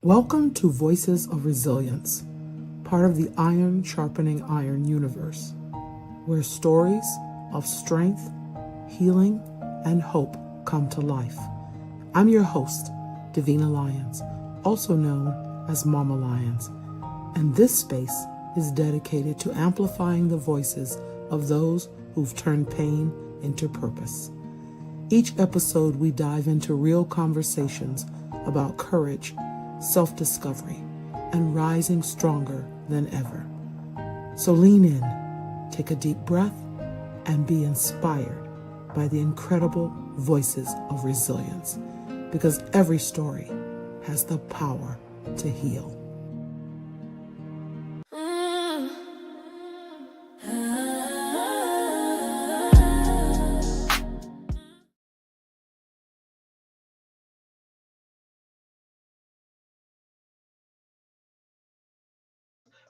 Welcome to Voices of Resilience, part of the Iron Sharpening Iron universe, where stories of strength, healing, and hope come to life. I'm your host, Davina Lyons, also known as Mama Lyons, and this space is dedicated to amplifying the voices of those who've turned pain into purpose. Each episode, we dive into real conversations about courage, self-discovery, and rising stronger than ever. So lean in, take a deep breath, and be inspired by the incredible voices of resilience, because every story has the power to heal.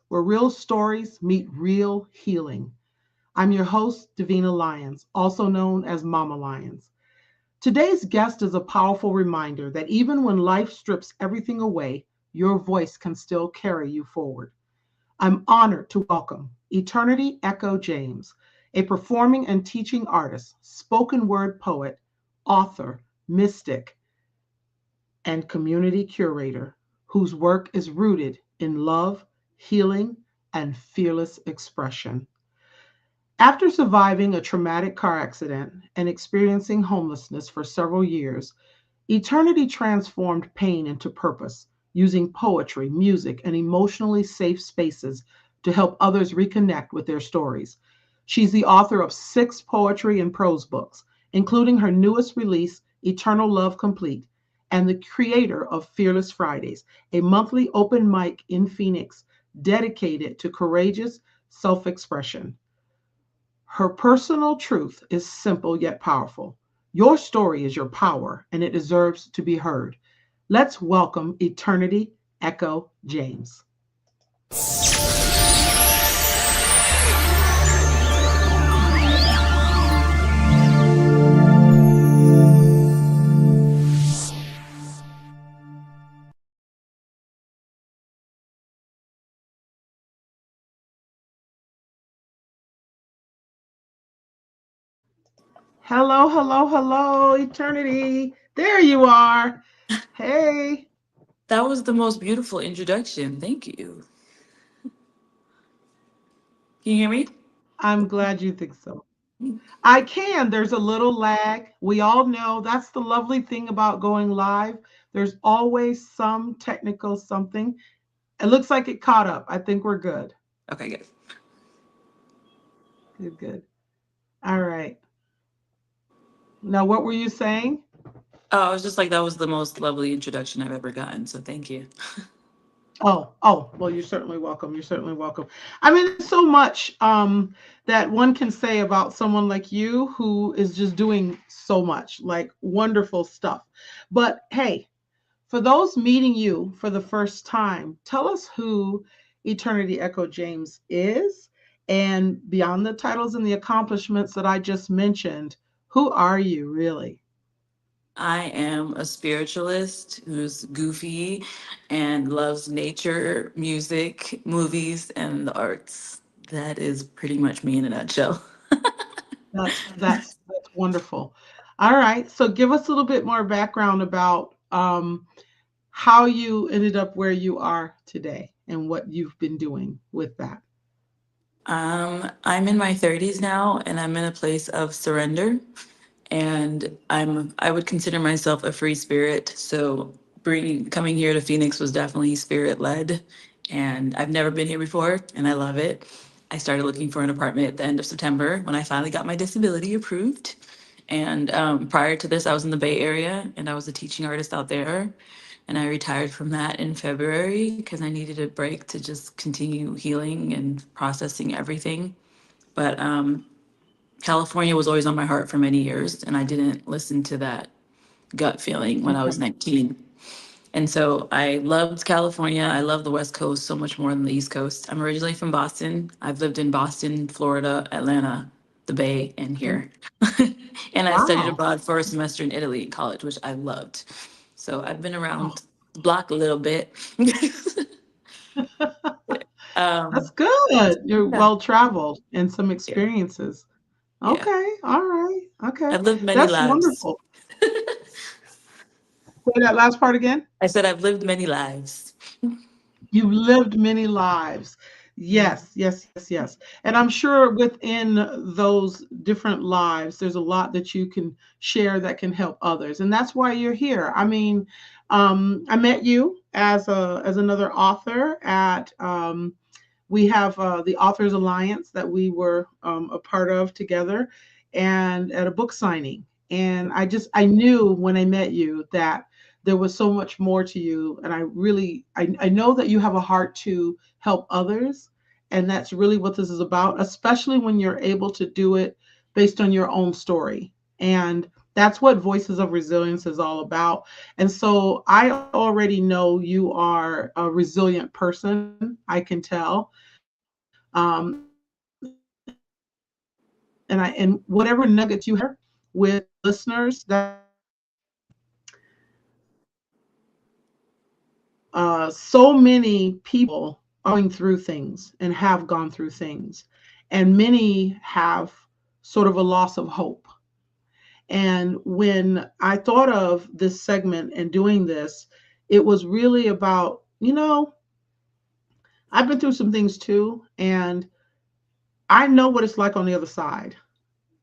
Where real stories meet real healing. I'm your host, Davina Lyons, also known as Mama Lyons. Today's guest is a powerful reminder that even when life strips everything away, your voice can still carry you forward. I'm honored to welcome Eternity Echo James, a performing and teaching artist, spoken word poet, author, mystic, and community curator whose work is rooted in love, healing, and fearless expression. After surviving a traumatic car accident and experiencing homelessness for several years, Eternity transformed pain into purpose, using poetry, music, and emotionally safe spaces to help others reconnect with their stories. She's the author of 6 poetry and prose books, including her newest release, Eternal Love Complete, and the creator of Fearless Fridays, a monthly open mic in Phoenix dedicated to courageous self expression. Her personal truth is simple yet powerful. Your story is your power, and it deserves to be heard. Let's welcome Eternity Echo James. Hello, hello, hello, Eternity. There you are. Hey, That was the most beautiful introduction. Thank you. Can you hear me? I'm glad you think so. I can. There's a little lag. We all know that's the lovely thing about going live. There's always some technical something. It looks like it caught up. I think we're good. Okay, good. Good, good. All right. Now, what were you saying? Oh, I was just like, that was the most lovely introduction I've ever gotten. So thank you. Oh, well, you're certainly welcome. You're certainly welcome. I mean, there's so much that one can say about someone like you who is just doing so much, like wonderful stuff. But hey, for those meeting you for the first time, tell us who Eternity Echo James is. And beyond the titles and the accomplishments that I just mentioned, who are you really? I am a spiritualist who's goofy and loves nature, music, movies, and the arts. That is pretty much me in a nutshell. That's wonderful. All right, so give us a little bit more background about how you ended up where you are today and what you've been doing with that. I'm in my 30s now, and I'm in a place of surrender. And I would consider myself a free spirit. So bringing coming here to Phoenix was definitely spirit led, and I've never been here before, and I love it. I started looking for an apartment at the end of September when I finally got my disability approved. And prior to this, I was in the Bay Area, and I was a teaching artist out there. And I retired from that in February because I needed a break to just continue healing and processing everything. But California was always on my heart for many years, and I didn't listen to that gut feeling when I Okay. was 19. And so I loved California. I love the West Coast so much more than the East Coast. I'm originally from Boston. I've lived in Boston, Florida, Atlanta, the Bay, and Okay. here. And I studied Wow. abroad for a semester in Italy in college, which I loved. So I've been Oh, around block a little bit. That's um, good. You're yeah, well traveled and some yeah, experiences. yeah. Okay, all right, okay. I've lived many That's lives. wonderful. Say that last part again. I said I've lived many lives. You've lived many lives. Mhm. Yes, yes, yes, yes. And I'm sure within those different lives, there's a lot that you can share that can help others. And that's why you're here. I mean, I met you as another author at we have the Authors Alliance that we were a part of together, and at a book signing. And I knew when I met you that there was so much more to you, and I know that you have a heart to help others, and that's really what this is about, especially when you're able to do it based on your own story. And that's what Voices of Resilience is all about. And so I already know you are a resilient person. I can tell. And whatever nuggets you have to share with listeners, that's what I want to share. So many people are going through things and have gone through things, and many have sort of a loss of hope. And when I thought of this segment and doing this, it was really about, I've been through some things too, and I know what it's like on the other side.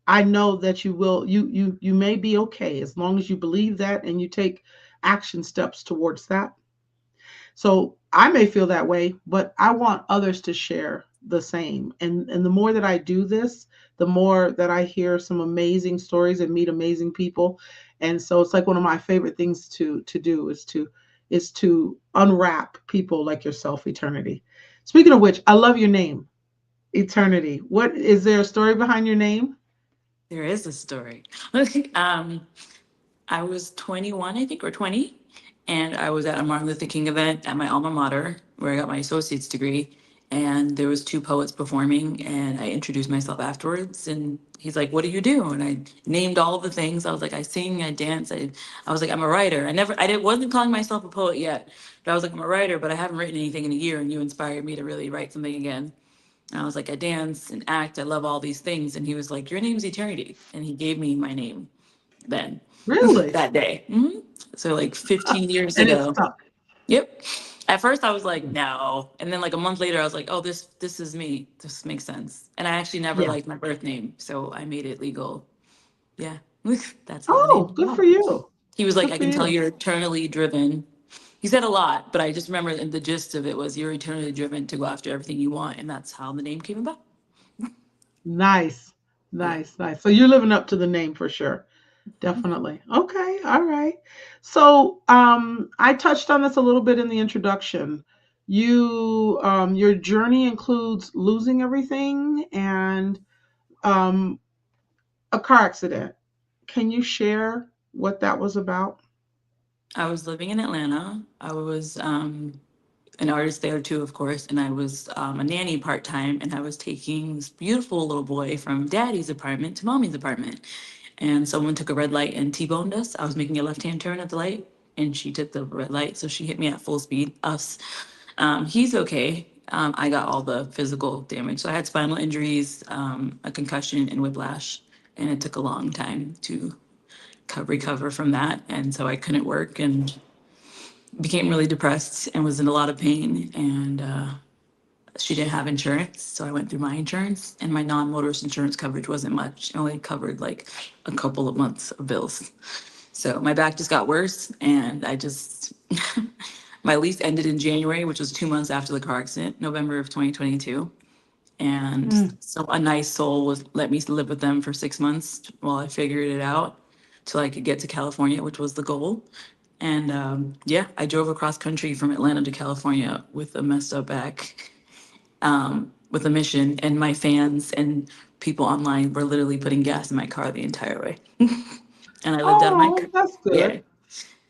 I know that you may be okay as long as you believe that and you take action steps towards that. So I may feel that way, but I want others to share the same. And the more that I do this, the more that I hear some amazing stories and meet amazing people. And so it's like one of my favorite things to do is to unwrap people like yourself, Eternity. Speaking of which, I love your name, Eternity. What is there a story behind your name? There is a story. um, I was 21, I think, or 20, and I was at a Martin Luther King event at my alma mater where I got my associate's degree. And there was two poets performing, and I introduced myself afterwards. And he's like, "What do you do?" And I named all the things. I was like, "I sing, I dance." I was like, "I'm a writer." Wasn't calling myself a poet yet, but I was like, "I'm a writer, but I haven't written anything in a year." And you inspired me to really write something again. And I was like, "I dance and act. I love all these things." And he was like, "Your name's Eternity," and he gave me my name then Really? that day. So like 15 years And it ago. stuck. Yep. At first I was like, no. And then like a month later I was like, oh, this is me. This makes sense. And I actually never Yeah. liked my birth name, so I made it legal. Yeah. That's how the name Oh, came good for about. you. He was like, Good I for can tell you. you're eternally driven. He said a lot, but I just remember the gist of it was you're eternally driven to go after everything you want, and that's how the name came about. Nice. Yeah. Nice. Nice. So you're living up to the name for sure. Definitely. Okay. All right. So I touched on this a little bit in the introduction. Your journey includes losing everything and um, a car accident. Can you share what that was about? I was living in Atlanta. I was an artist there too, of course, and I was a nanny part time, and I was taking this beautiful little boy from daddy's apartment to mommy's apartment, and someone took a red light and T-boned us. I was making a left-hand turn at the light, and she took the red light, so she hit me at full speed. Us. He's okay. I got all the physical damage, so I had spinal injuries, a concussion, and whiplash, and it took a long time to recover from that, and so I couldn't work and became really depressed and was in a lot of pain. And she didn't have insurance, so I went through my insurance, and my non-motorist insurance coverage wasn't much. It only covered like a couple of months of bills. So my back just got worse, and I just my lease ended in January, which was 2 months after the car accident, November of 2022. And Mm. so a nice soul was let me live with them for 6 months while I figured it out till I could get to California, which was the goal. And yeah, I drove across country from Atlanta to California with a messed up back, with a mission. And my fans and people online were literally putting gas in my car the entire way. And I lived out of my Oh, car. that's Yeah, good.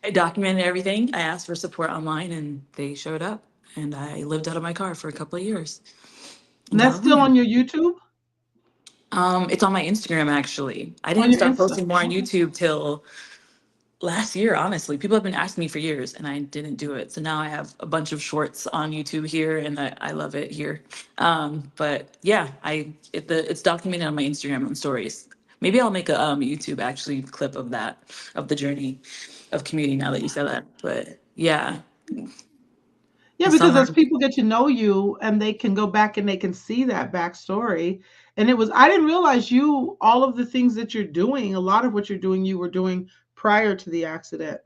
I documented everything. I asked for support online, and they showed up. And I lived out of my car for a couple of years in And that's still California. on your YouTube, It's on my Instagram actually. I on didn't your start Insta. posting more on Okay. YouTube till last year, honestly. People have been asking me for years and I didn't do it. So now I have a bunch of shorts on YouTube here and I love it here. But yeah, it's documented on my Instagram and stories. Maybe I'll make a YouTube actually clip of that, of the journey of commuting now that you said that. But yeah, Yeah, the because summer. as people get to know you and they can go back and they can see that backstory. And it was, I didn't realize you, all of the things that you're doing, a lot of what you're doing, you were doing prior to the accident.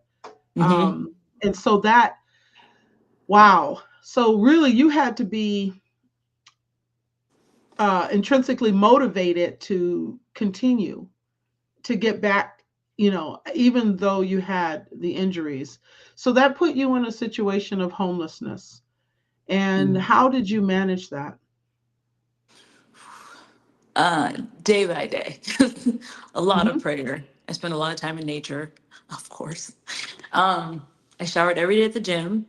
Hmm. And so that, wow. So really, you had to be intrinsically motivated to continue to get back, even though you had the injuries. So that put you in a situation of homelessness. And how did you manage that? uh, Day by day. A lot of Hmm. prayer. I spent a lot of time in nature, of course. Um, I showered every day at the gym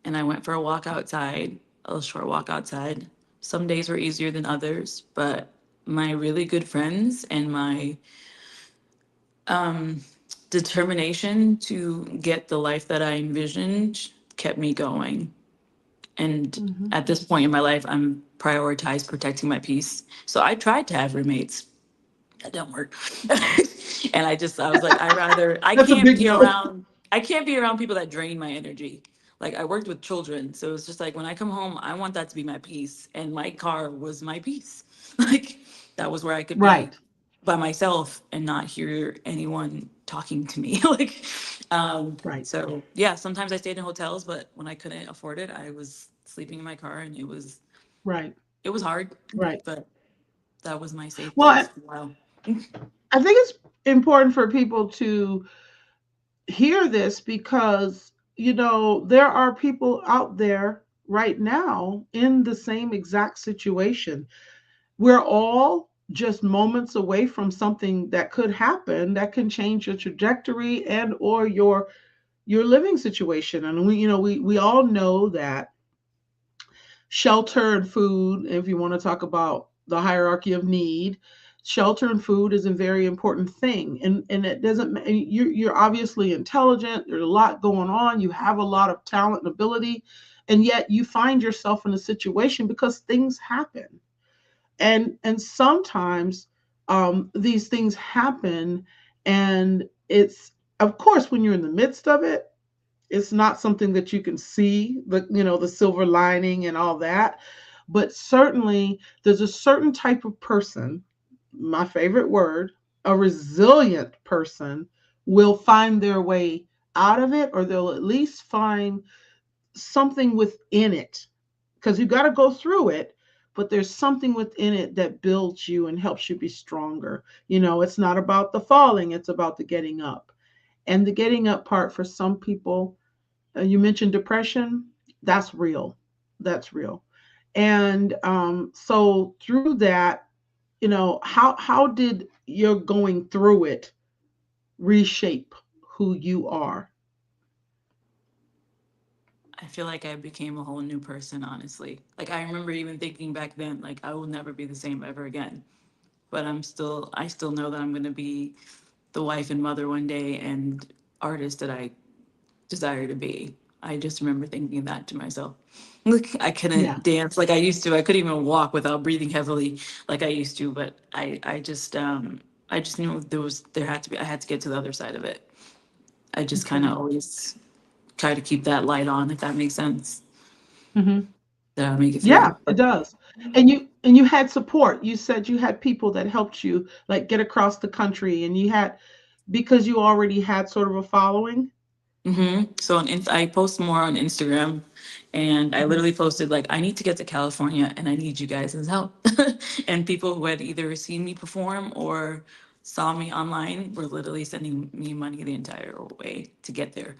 and I went for a walk outside, a short walk outside. Some days were easier than others, but my really good friends and my determination to get the life that I envisioned kept me going. And Hmm. at this point in my life, I'm prioritized protecting my peace. So I tried to have roommates. That don't work. And I was like, That's a big no. I can't be around people that drain my energy. Like I worked with children. So it's just like when I come home, I want that to be my peace. And my car was my peace. Like that was where I could be Right, by myself and not hear anyone talking to me. right, So yeah, sometimes I stayed in hotels, but when I couldn't afford it, I was sleeping in my car and right, it was hard, right. but that was my safe Well, place for a while. I think it's important for people to hear this because, there are people out there right now in the same exact situation. We're all just moments away from something that could happen that can change your trajectory and or your living situation. And we all know that shelter and food, if you want to talk about the hierarchy of need, shelter and food is a very important thing. And it doesn't, you're obviously intelligent, there's a lot going on, you have a lot of talent and ability, and yet you find yourself in a situation because things happen. And sometimes these things happen, and it's, of course, when you're in the midst of it, it's not something that you can see, the silver lining and all that. But certainly there's a certain type of person, my favorite word, a resilient person will find their way out of it, or they'll at least find something within it, because you got to go through it, but there's something within it that builds you and helps you be stronger. It's not about the falling, it's about the getting up. And the getting up part for some people, you mentioned depression. That's real. That's real. And so through that, how did your going through it reshape who you are? I feel like I became a whole new person, honestly. Like I remember even thinking back then, like I will never be the same ever again. But I still know that I'm gonna be the wife and mother one day and artist that I desire to be. I just remember thinking that to myself. Look, I Yeah. couldn't dance like I used to. I couldn't even walk without breathing heavily like I used to. But I just knew there had to be I had to get to the other side of it. I just kind Okay. of always try to keep that light on, if that makes sense. Hmm. That I'll make it Yeah, through. it does. And you had support. You said you had people that helped you like get across the country, and you had, because you already had sort of a following. So I post more on Instagram, and I Mhm. literally posted like, I need to get to California, and I need you guys' help. And people who had either seen me perform or saw me online were literally sending me money the entire way to get there.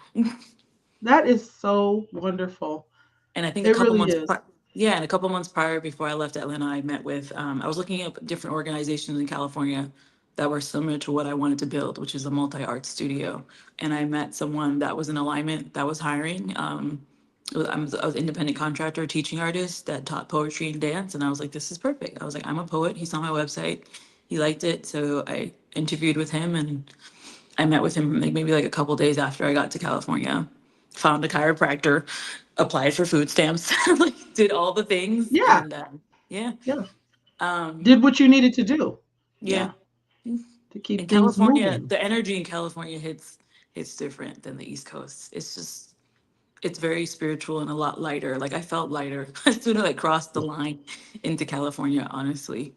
That is so wonderful. And I think a It couple really months, is. yeah, and a couple months prior before I left Atlanta, I met with, I was looking up different organizations in California that were similar to what I wanted to build, which is a multi-art studio. And I met someone that was in alignment that was hiring. I was an independent contractor, teaching artist that taught poetry and dance. And I was like, this is perfect. I was like, I'm a poet. He saw my website. He liked it. So I interviewed with him and I met with him like maybe like a couple days after I got to California. Found a chiropractor, applied for food stamps, like did all the things, Yeah. and yeah, Yeah. um, Did what you needed to do. yeah. Yeah. To keep In things California, moving. the energy in California hits different than the East Coast. It's very spiritual and a lot lighter. Like I felt lighter as soon as I crossed the line into California. Honestly,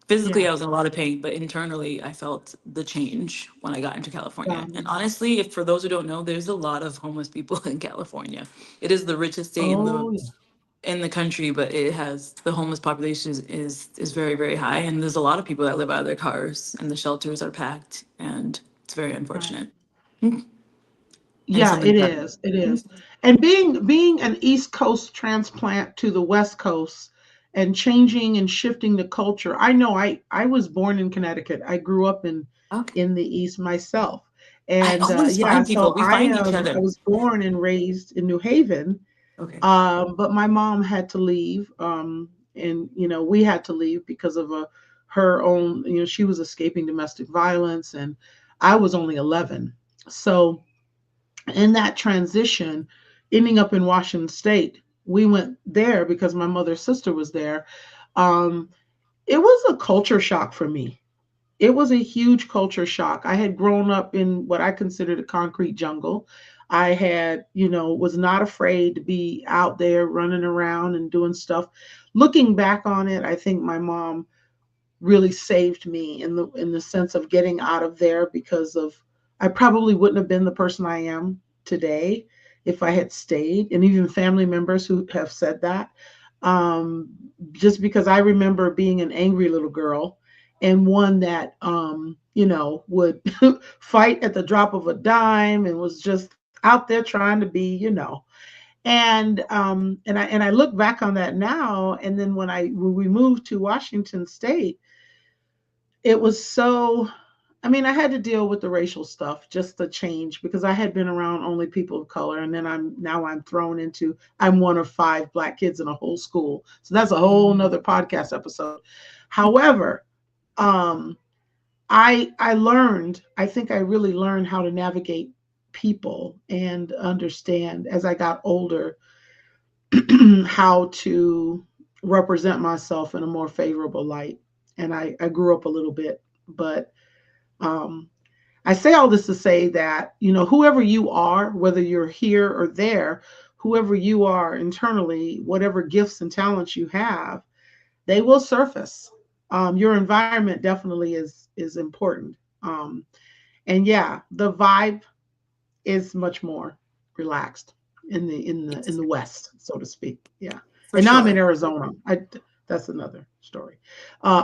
physically Yeah. I was in a lot of pain, but internally I felt the change when I got into California. Um, And honestly, if for those who don't know, there's a lot of homeless people in California. It is the richest state oh, yeah. in the country, but it has the homeless population is very very high, and there's a lot of people that live out of their cars, and the shelters are packed, and it's very Right. unfortunate. And Yeah, something it that is. It is. And being an East Coast transplant to the West Coast and changing and shifting the culture. I know I was born in Connecticut. I grew up okay. in the East myself. I And always yeah, find people. so We find each I other. was born and raised in New Haven. Okay. But my mom had to leave, and we had to leave because of her own. She was escaping domestic violence, and I was only 11. So in that transition, ending up in Washington State, we went there because my mother's sister was there. Um, it was a culture shock for me. It was a huge culture shock. I had grown up in what I considered a concrete jungle. I had, was not afraid to be out there running around and doing stuff. Looking back on it, I think my mom really saved me in the sense of getting out of there because of I probably wouldn't have been the person I am today if I had stayed, and even family members who have said that. Um, just because I remember being an angry little girl and one that would fight at the drop of a dime and was just out there trying to be, and I look back on that now, and then when we moved to Washington State, it was so I mean, I had to deal with the racial stuff, just the change, because I had been around only people of color, and then I'm thrown into I'm one of five black kids in a whole school. So that's a whole Mhm. nother podcast episode. However, um, I think I really learned how to navigate people and understand as I got older how to represent myself in a more favorable light. And I grew up a little bit, but um, I say all this to say that, whoever you are, whether you're here or there, whoever you are internally, whatever gifts and talents you have, they will surface. Your environment definitely is important. Um, and yeah, the vibe is much more relaxed in the It's West, so to speak. Yeah. for And now I'm in sure. Arizona. That's another story. Uh,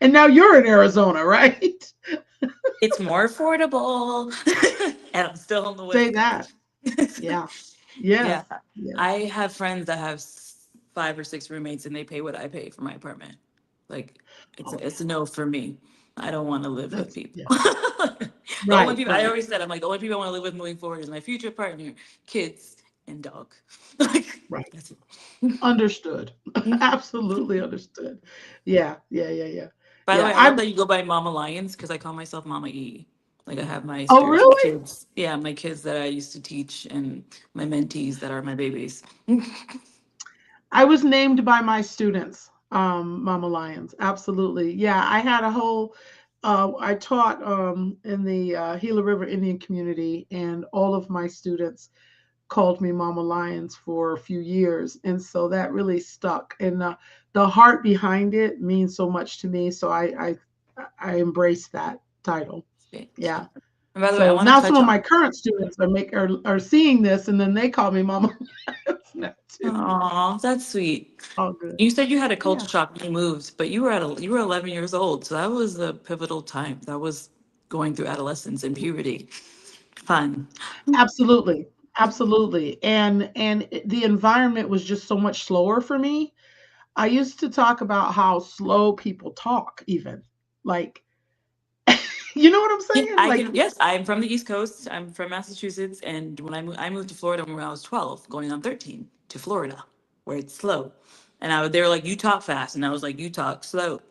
and now you're in Arizona, right? It's more affordable, and I'm still on the Say West that. Coast. Yeah. Yes. Yeah, Yes. I have friends that have 5 or 6 roommates, and they pay what I pay for my apartment. Like, Oh it's a yeah. no for me. I don't want to live with That's people. yeah. The only Right. people I Right. always said, I'm like, the only people I want to live with moving forward is my future partner, kids, and dog. Like, Right. that's it. Understood. Absolutely understood. Yeah. Yeah. Yeah. Yeah. By the Yeah. way, I love that you go by Mama Lions because I call myself Mama E. Like I have my Oh spiritual really? kids. Yeah, my kids that I used to teach and my mentees that are my babies. I was named by my students, Mama Lions. Absolutely. Yeah, I had a whole, I taught in the Gila River Indian community, and all of my students called me Mama Lions for a few years. And so that really stuck. And the heart behind it means so much to me. So I embrace that title. Yeah. And by the way, I So want now to some touch of on. my current students are seeing this, and then they call me Mama Lions now too. Oh, that's sweet. All good. You said you had a culture Yeah. shock when you moved, but you were 11 years old, so that was a pivotal time. That was going through adolescence and puberty. Fun. Absolutely. Absolutely. And the environment was just so much slower for me. I used to talk about how slow people talk even. Like you know what I'm Yeah, saying? I Like can. Yes, I'm from the East Coast. I'm from Massachusetts, and when I moved to Florida when I was 12, going on 13 to Florida, where it's slow, and they were like, "You talk fast," and I was like, "You talk slow."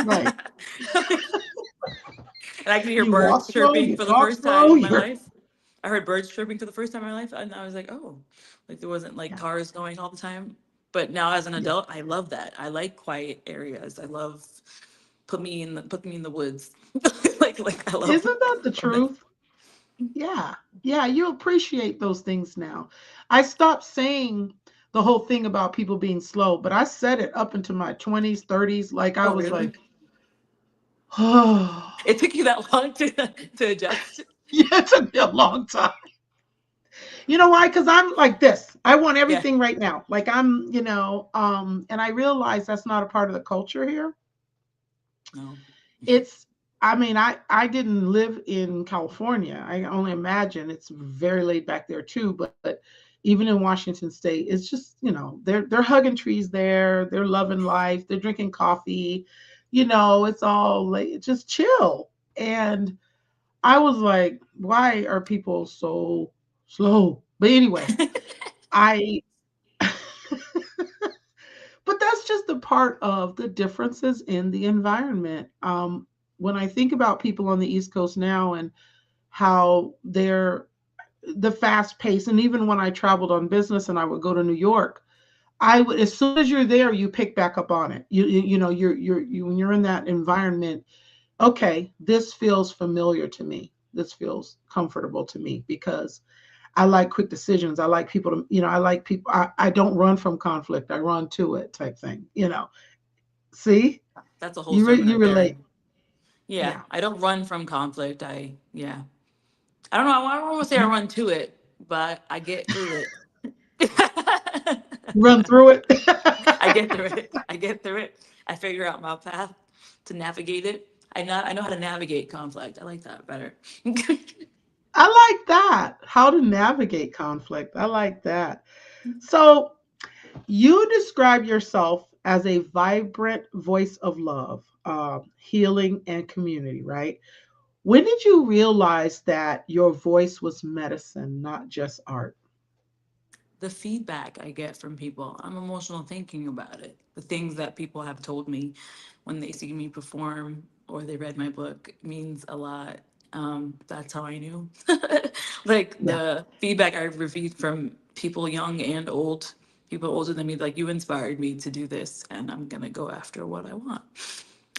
Right. And I could hear You walk birds slow, chirping you for the talk first time slow, in my you're life. I heard birds chirping for the first time in my life, and I was like, oh, like there wasn't like yeah, cars going all the time. But now as an yeah. adult, I love that. I like quiet areas. I love put me in the woods. Like Isn't that the love that. truth? Yeah. Yeah, you appreciate those things now. I stopped saying the whole thing about people being slow, but I said it up into my 20s, 30s. Like I Oh, was really? like, oh, It took you that long to adjust? yeah, it took me a long time. You know why? Because I'm like this. I want Yeah. everything right now. Like I'm, and I realize that's not a part of the culture here. No. It's I mean, I didn't live in California. I only imagine it's very laid back there too, but even in Washington state, it's just, they're hugging trees there, they're loving life, they're drinking coffee, it's all like just chill. And I was like, why are people so slow? But anyway, I but that's just a part of the differences in the environment. When I think about people on the East Coast now and how they're the fast pace, and even when I traveled on business and I would go to New York, I would, as soon as you're there, you pick back up on it. When you're in that environment. Okay, this feels familiar to me. This feels comfortable to me because I like quick decisions. I like people to, I like people. I don't run from conflict. I run to it, type thing. See, That's a whole you sermon you right there. relate. Yeah, Yeah. I don't run from conflict. Yeah. I don't know. I don't want to say I Mhm. run to it, but I get through it. Run through it. I get through it. I get through it. I figure out my path to navigate it. I know how to navigate conflict. I like that better. I like that. How to navigate conflict. I like that. So you describe yourself as a vibrant voice of love, healing, and community, right? When did you realize that your voice was medicine, not just art? The feedback I get from people, I'm emotional thinking about it. The things that people have told me when they see me perform or they read my book means a lot. That's how I knew. Like Yeah. the feedback I received from people young and old, people older than me, like you inspired me to do this and I'm gonna go after what I want.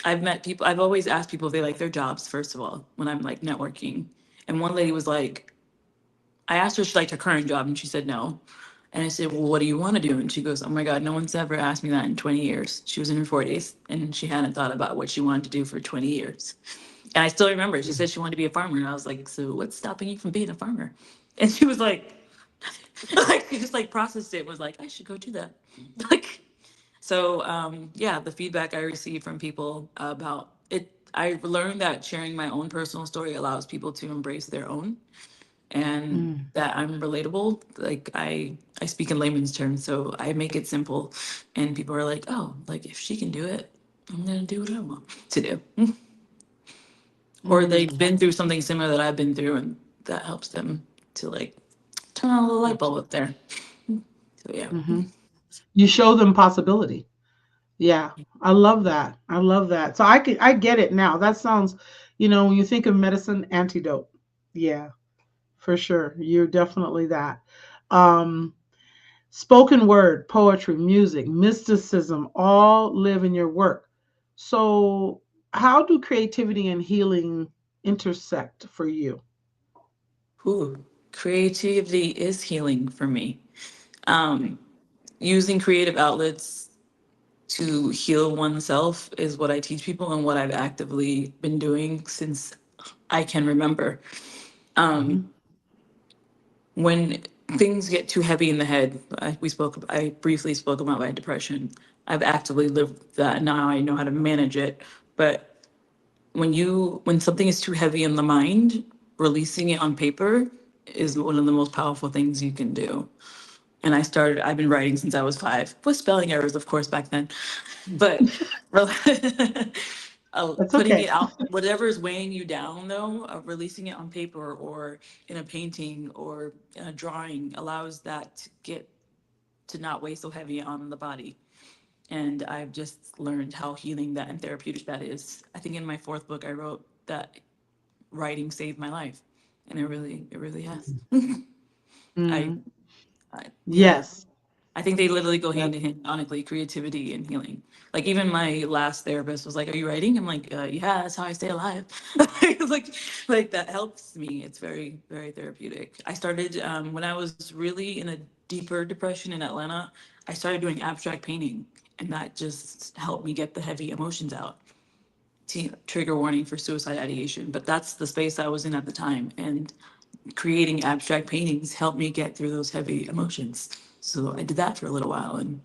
I've met people, I've always asked people if they like their jobs, first of all, when I'm like networking. And one lady was like, I asked her if she liked her current job and she said no. And I said, well, what do you want to do? And she goes, oh my God, no one's ever asked me that in 20 years. She was in her 40s and she hadn't thought about what she wanted to do for 20 years. And I still remember she said she wanted to be a farmer. And I was like, so what's stopping you from being a farmer? And she was like, like she just like processed it, was like, I should go do that. Like, so yeah, the feedback I receive from people about it, I learned that sharing my own personal story allows people to embrace their own and Mm. that I'm relatable. Like I speak in layman's terms, so I make it simple, and people are like, "Oh, like if she can do it, I'm gonna do what I want to do." Or they've Mm. been through something similar that I've been through, and that helps them to like turn on a little light bulb Absolutely. up there. So yeah. Hmm. You show them possibility. Yeah, I love that. I love that. So I get it now. That sounds, when you think of medicine, antidote. Yeah, for sure. You're definitely that. Um, Spoken word, poetry, music, mysticism, all live in your work. So how do creativity and healing intersect for you? Ooh, creativity is healing for me. Um, Using creative outlets to heal oneself is what I teach people and what I've actively been doing since I can remember. Hmm. When things get too heavy in the head, I briefly spoke about my depression. I've actively lived that. Now I know how to manage it. But when something is too heavy in the mind, releasing it on paper is one of the most powerful things you can do. And I've been writing since I was 5, with spelling errors, of course, back then. But That's putting okay. it out, whatever is weighing you down, though, releasing it on paper or in a painting or in a drawing allows that to not weigh so heavy on the body. And I've just learned how healing that and therapeutic that is. I think in my fourth book, I wrote that writing saved my life, and it really has. I, Mm, yeah, yes. I think they literally go That hand in hand, honestly, creativity and healing. Like even my last therapist was like, "Are you writing?" I'm like, "Yeah, that's how I stay alive." like, like that helps me. It's very, very therapeutic. I started when I was really in a deeper depression in Atlanta. I started doing abstract painting, and that just helped me get the heavy emotions out. Trigger warning for suicide ideation, but that's the space I was in at the time, and creating abstract paintings helped me get through those heavy emotions. So I did that for a little while, and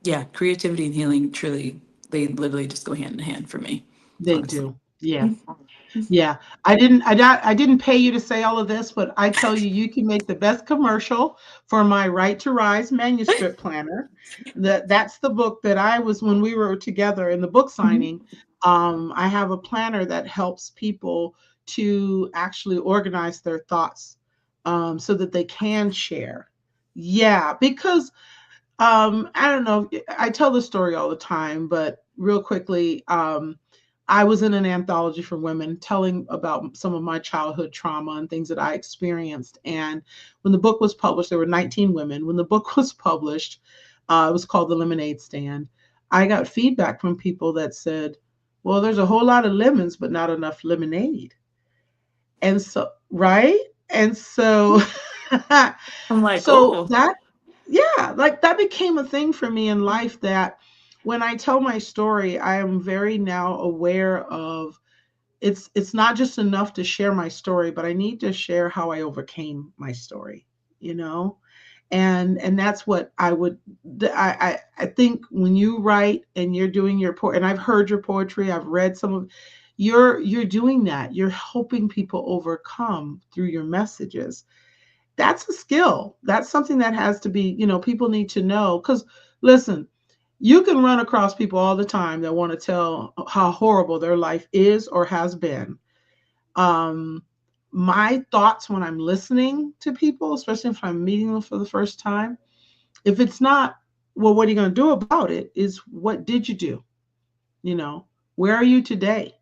yeah, creativity and healing truly, they literally just go hand in hand for me, they honestly. do. Yeah. Yeah, I didn't pay you to say all of this, but I tell you, you can make the best commercial for my Right to Rise manuscript planner. That's the book that I was when we were together in the book Mhm. signing. I have a planner that helps people to actually organize their thoughts, so that they can share. Yeah, because I don't know. I tell the story all the time, but real quickly, I was in an anthology for women telling about some of my childhood trauma and things that I experienced. And when the book was published, there were 19 women. When the book was published, it was called The Lemonade Stand. I got feedback from people that said, well, there's a whole lot of lemons, but not enough lemonade. And so, right? And so, I'm like, so oh, that, yeah, like that became a thing for me in life that when I tell my story, I am very now aware of it's not just enough to share my story, but I need to share how I overcame my story, you know? And that's what I would I think when you write and you're doing your and I've heard your poetry, I've read some of you're doing that. You're helping people overcome through your messages. That's a skill. That's something that has to be, people need to know. Because listen, you can run across people all the time that want to tell how horrible their life is or has been. Um, my thoughts when I'm listening to people, especially if I'm meeting them for the first time, if it's not, well, what are you going to do about it? Is what did you do? You know, where are you today?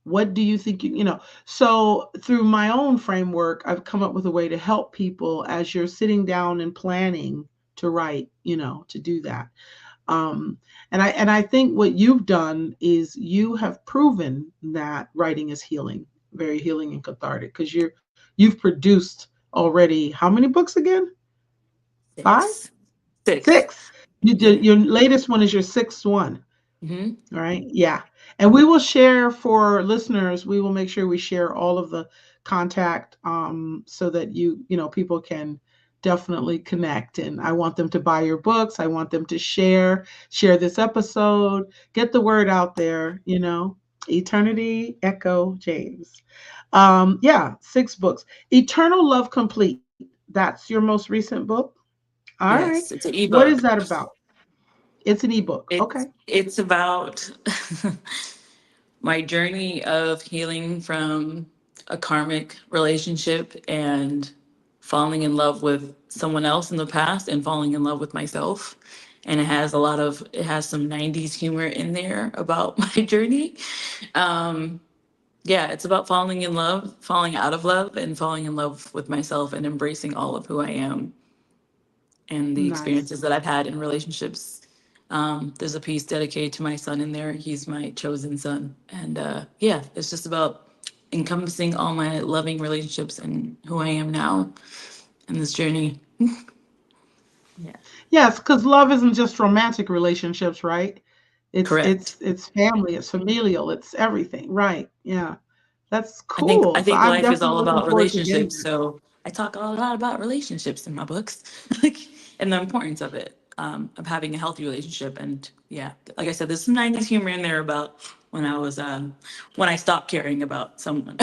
What do you think so through my own framework, I've come up with a way to help people as you're sitting down and planning to write, to do that. um, and I think what you've done is you have proven that writing is healing, very healing and cathartic, because you've produced already how many books again? Five? six, six, Six. You yeah. did your latest one is your sixth one. Hmm. All right. Yeah. And we will share for listeners, we will make sure we share all of the contact, so that people can definitely connect. And I want them to buy your books. I want them to share this episode, get the word out there. Eternity Echo James. Yeah, six books. Eternal Love Complete. That's your most recent book. All right. Yes, it's an What is ebook. that about? It's an ebook. Okay. It's about my journey of healing from a karmic relationship and falling in love with someone else in the past and falling in love with myself. And it has some 90s humor in there about my journey. Um, yeah, it's about falling in love, falling out of love, and falling in love with myself and embracing all of who I am and the Nice. experiences that I've had in relationships. There's a piece dedicated to my son in there. He's my chosen son. And yeah, it's just about encompassing all my loving relationships and who I am now in this journey. Yeah. Yes, because love isn't just romantic relationships, right? It's Correct. it's it's family, it's familial, it's everything, right? Yeah, that's I cool. So think I'm life is definitely all looking about forward to getting relationships. that. So I talk a lot about relationships in my books, like, and the importance of it, of having a healthy relationship. And yeah, like I said, there's some 90s humor in there about when I was, when I stopped caring about someone.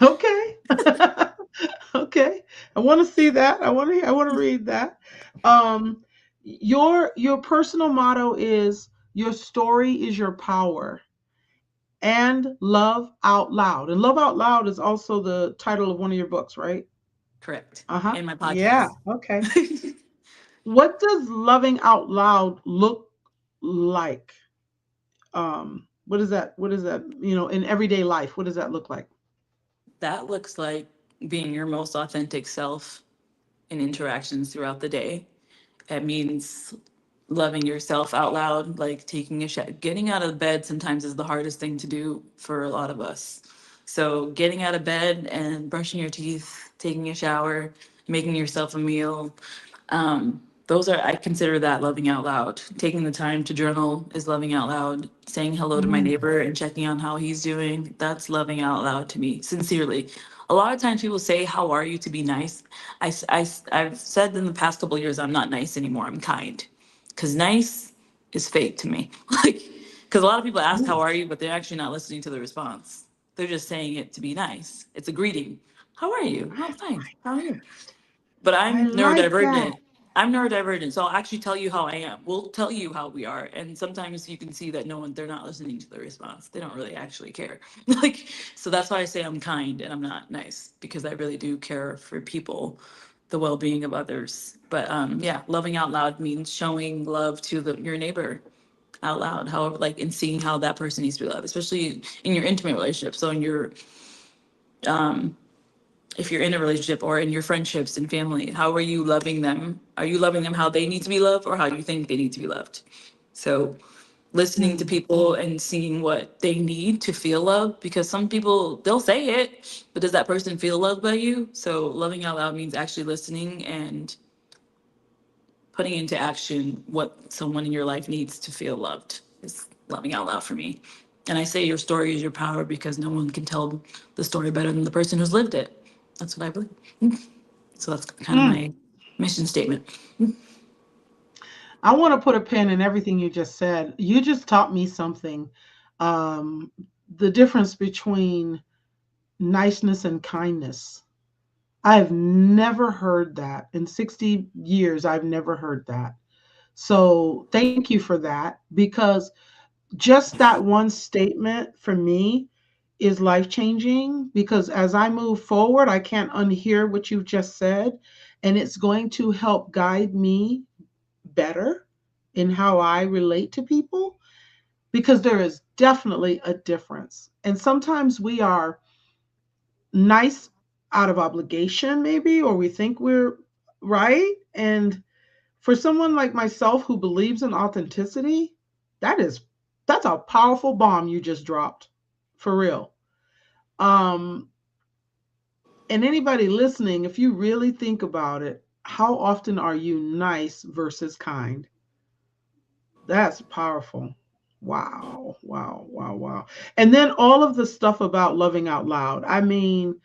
Okay, okay. I want to see that. I want to read that. Um, your personal motto is your story is your power, and love out loud. And love out loud is also the title of one of your books, right? Correct. Uh huh. In my Yeah. podcast. Okay. What does loving out loud look like? What is that? What is that? In everyday life, what does that look like? That looks like being your most authentic self in interactions throughout the day. That means loving yourself out loud, like taking a shower. Getting out of bed sometimes is the hardest thing to do for a lot of us. So, getting out of bed and brushing your teeth, taking a shower, making yourself a meal, those are, I consider that loving out loud. Taking the time to journal is loving out loud. Saying hello to my Mm, neighbor and checking on how he's doing, that's loving out loud to me, sincerely. A lot of times people say, "How are you?" to be nice. I've said in the past couple of years, I'm not nice anymore. I'm kind. Because nice is fake to me. Like, because a lot of people ask, "How mm, are you?" but they're actually not listening to the response. They're just saying it to be nice. It's a greeting. How are you? Oh, fine. How are you? But I I'm like that. neurodivergent. I'm neurodivergent, so I'll actually tell you how I am. We'll tell you how we are, and sometimes you can see that no one, they're not listening to the response. They don't really actually care. Like, so that's why I say I'm kind and I'm not nice, because I really do care for people, the well-being of others. But yeah, loving out loud means showing love to your neighbor out loud, however, like, and seeing how that person needs to be loved, especially in your intimate relationship. So in your if you're in a relationship or in your friendships and family, how are you loving them? Are you loving them how they need to be loved or how you think they need to be loved? So listening to Mm, people and seeing what they need to feel loved, because some people, they'll say it, but does that person feel loved by you? So loving out loud means actually listening and putting into action what someone in your life needs to feel loved is loving out loud for me. And I say your story is your power because no one can tell the story better than the person who's lived it. That's what I believe. So that's kind of mm. my mission statement. I want to put a pin in everything you just said. You just taught me something. Um, the difference between niceness and kindness. I've never heard that. In 60 years, I've never heard that. So thank you for that, because just that one statement for me is life changing, because as I move forward, I can't unhear what you've just said. And it's going to help guide me better in how I relate to people, because there is definitely a difference. And sometimes we are nice out of obligation, maybe, or we think we're right. And for someone like myself who believes in authenticity, that is that's a powerful bomb you just dropped. For real. Um and anybody listening, if you really think about it, how often are you nice versus kind? That's powerful. Wow, wow, wow, wow. And then all of the stuff about loving out loud. I mean,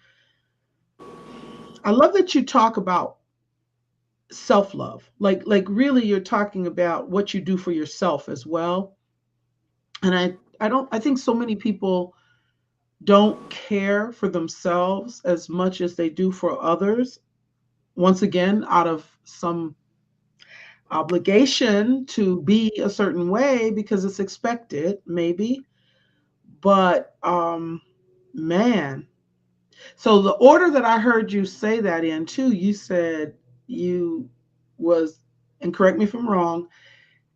I love that you talk about self-love. Like really you're talking about what you do for yourself as well. And I think so many people don't care for themselves as much as they do for others. Once again, out of some obligation to be a certain way because it's expected, maybe. But man, so the order that I heard you say that in too, you said you was, and correct me if I'm wrong,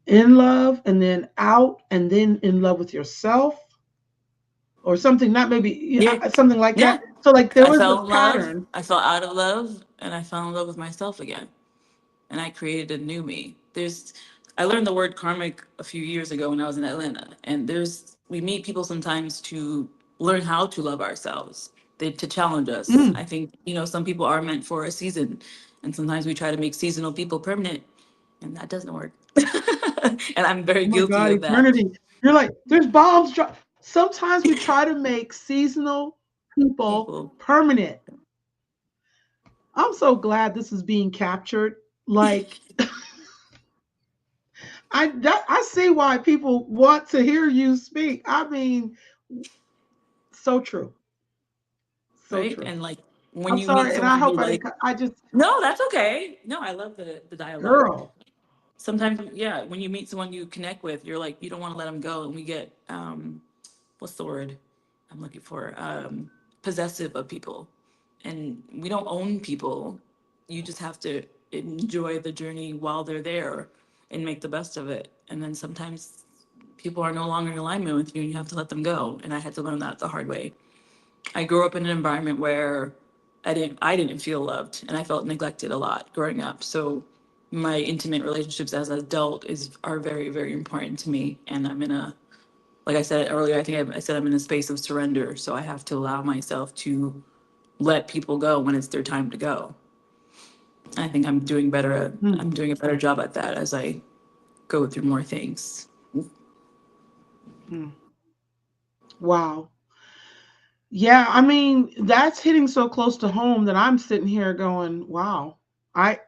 in love and then out and then in love with yourself or something, not maybe Yeah. something like Yeah. that. So like there I was fell this in love. pattern. I fell out of love and I fell in love with myself again. And I created a new me. I learned the word karmic a few years ago when I was in Atlanta. And we meet people sometimes to learn how to love ourselves, to challenge us. Mm. I think, some people are meant for a season. And sometimes we try to make seasonal people permanent, and that doesn't work. And I'm very Oh my guilty God, of that. eternity. You're like, there's bombs. Sometimes we try to make seasonal people People, permanent. I'm so glad this is being captured. Like, I see why people want to hear you speak. I mean, so true, so right? true. And like when I'm you meet sorry, and I someone who hope I didn't. like, I just, no, that's okay. No, I love the dialogue. girl. Sometimes, yeah, when you meet someone you connect with, you're like, you don't want to let them go. And we get, what's the word I'm looking for? Possessive of people. And we don't own people. You just have to. enjoy the journey while they're there and make the best of it. And then sometimes people are no longer in alignment with you and you have to let them go. And I had to learn that the hard way. I grew up in an environment where I didn't feel loved and I felt neglected a lot growing up. So my intimate relationships as an adult are very, very important to me. And I'm in a, like I said earlier, I think I said I'm in a space of surrender. So I have to allow myself to let people go when it's their time to go. I think Mm, I'm doing a better job at that as I go through more things. mm. Wow. Yeah, I mean, that's hitting so close to home that I'm sitting here going, wow, I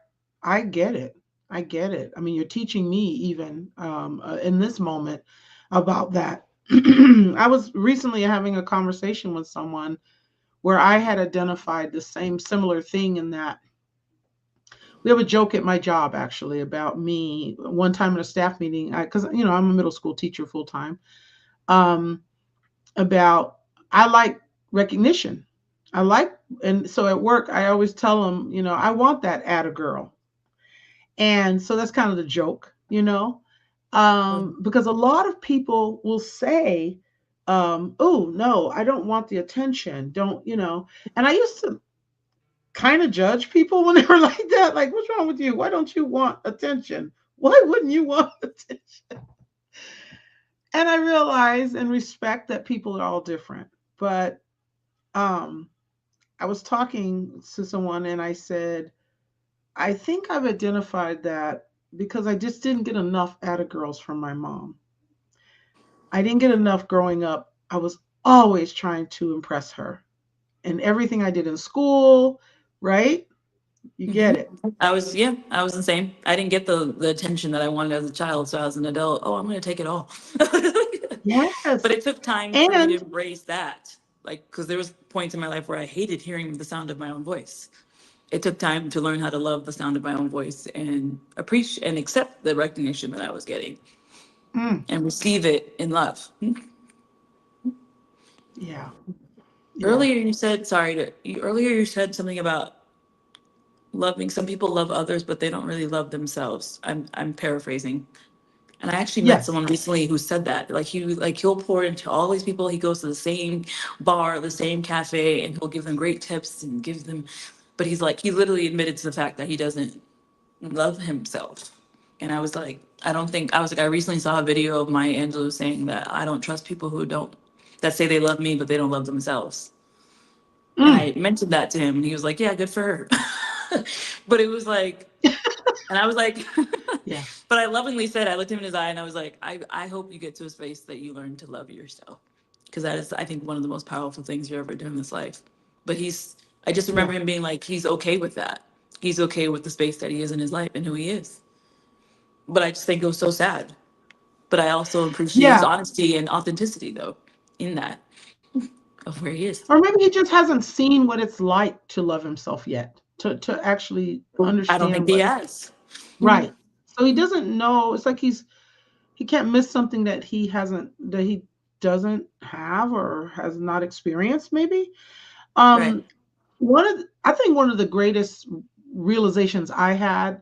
I get it. I get it. I mean, you're teaching me even in this moment about that. I was recently having a conversation with someone where I had identified the same similar thing in that we have a joke at my job actually about me one time in a staff meeting because I'm a middle school teacher full time. Um, about I like recognition. I like, and so at work I always tell them, I want that at a girl, and so that's kind of the joke. Because a lot of people will say, "Oh no, I don't want the attention." Don't. And I used to kind of judge people when they were like that. Like, what's wrong with you? Why don't you want attention? Why wouldn't you want attention? And I realize and respect that people are all different, but um I was talking to someone and I said, I think I've identified that because I just didn't get enough atta girls from my mom. I didn't get enough growing up. I was always trying to impress her in everything I did in school, right? You Hmm. get it. I was the same. I didn't get the attention that I wanted as a child, so as an adult, oh, I'm going to take it all. But Yes. it took time for me to And embrace that, like because there was points in my life where I hated hearing the sound of my own voice. It took time to learn how to love the sound of my own voice and appreciate and accept the recognition that I was getting mm, and receive it in love. yeah, yeah. Earlier you said, earlier you said something about loving. Some people love others, but they don't really love themselves. I'm paraphrasing. And I actually met Yes. someone recently who said that. He'll pour into all these people. He goes to the same bar, the same cafe, and he'll give them great tips and give them. But he literally admitted to the fact that he doesn't love himself. And I was like, I was like, I recently saw a video of Maya Angelou saying that I don't trust people that say they love me, but they don't love themselves. And Mm, I mentioned that to him, and he was like, yeah, good for her. But it was like, and I was like, yeah, but I lovingly said, I looked him in his eye and I was like, I hope you get to a space that you learn to love yourself. Because that is, I think, one of the most powerful things you ever do in this life. But I just yeah, remember him being like, he's okay with that. He's okay with the space that he is in his life and who he is. But I just think it was so sad. But I also appreciate his yeah. honesty and authenticity, though, in that of where he is. Or maybe he just hasn't seen what it's like to love himself yet, to actually I don't understand think he what. has. Right. So he doesn't know. It's like he can't miss something that he doesn't have or has not experienced. Maybe. Right. Um, I think one of the greatest realizations I had.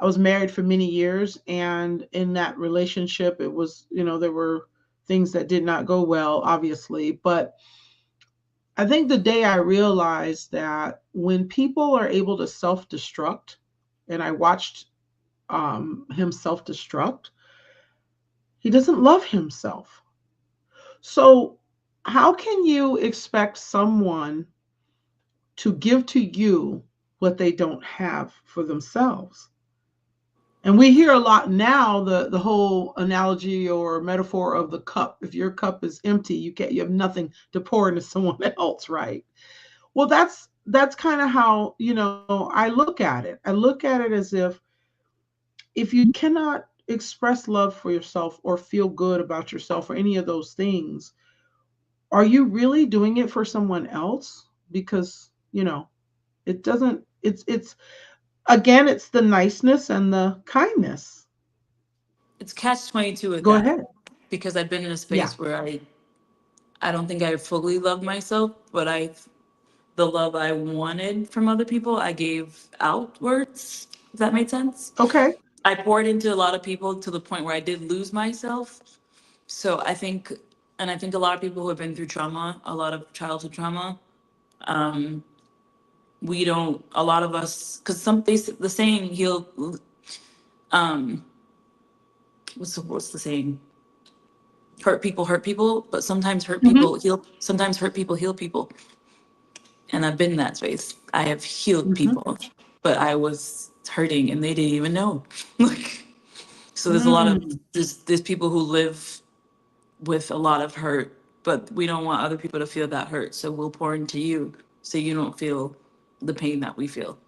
I was married for many years, and in that relationship, it was there were things that did not go well, obviously, but I think the day I realized that when people are able to self destruct, and I watched him self destruct, he doesn't love himself. So, how can you expect someone to give to you what they don't have for themselves? And we hear a lot now the whole analogy or metaphor of the cup. If your cup is empty, you have nothing to pour into someone else, right? Well, that's kind of how, I look at it. I look at it as if you cannot express love for yourself or feel good about yourself or any of those things, are you really doing it for someone else? Because, it doesn't it's again, it's the niceness and the kindness. It's catch 22 with Go that ahead. because I've been in a Yeah. space where I don't think I fully love myself, but the love I wanted from other people, I gave outwards. If that made sense. Okay. I poured into a lot of people to the point where I did lose myself. So I think a lot of people who have been through trauma, a lot of childhood trauma, we don't, a lot of us, because the saying heal, um, what's the saying? Hurt people, but Hmm. sometimes hurt people heal people. And I've been in that space. I have healed Hmm. people, but I was hurting and they didn't even know. Like, so there's a lot of, Mm. there's people who live with a lot of hurt, but we don't want other people to feel that hurt. So we'll pour into you so you don't feel the pain that we feel.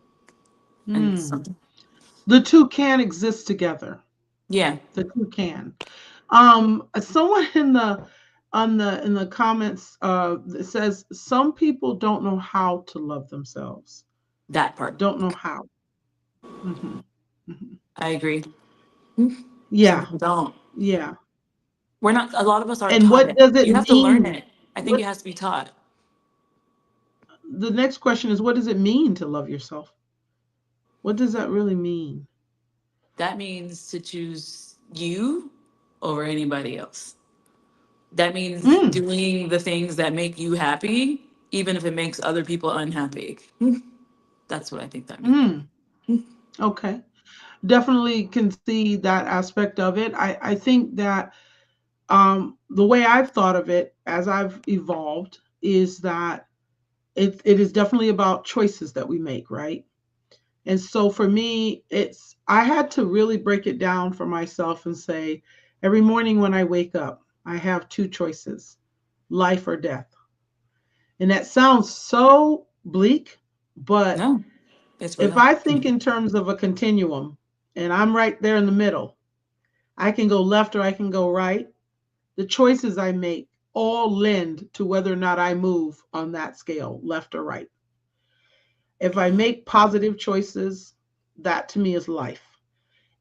And Mm. something, The two can exist together. yeah, The two can. Someone in the comments says some people don't know how to love themselves. that part. Don't know how. Hmm. Hmm. I agree. Some Yeah. people don't. Yeah. We're not, a lot of us aren't And taught what it. does it You have to learn mean? it. I think What it has to be taught. the next question is, what does it mean to love yourself? What does that really mean? That means to choose you over anybody else. That means Mm. doing the things that make you happy, even if it makes other people unhappy. That's what I think that means. Mm. Okay. Definitely can see that aspect of it. I think that the way I've thought of it as I've evolved is that it is definitely about choices that we make, right? And so for me, I had to really break it down for myself and say, every morning when I wake up, I have two choices, life or death. And that sounds so bleak, but No, it's if real. I think in terms of a continuum and I'm right there in the middle, I can go left or I can go right. The choices I make all lend to whether or not I move on that scale, left or right. If I make positive choices, that to me is life.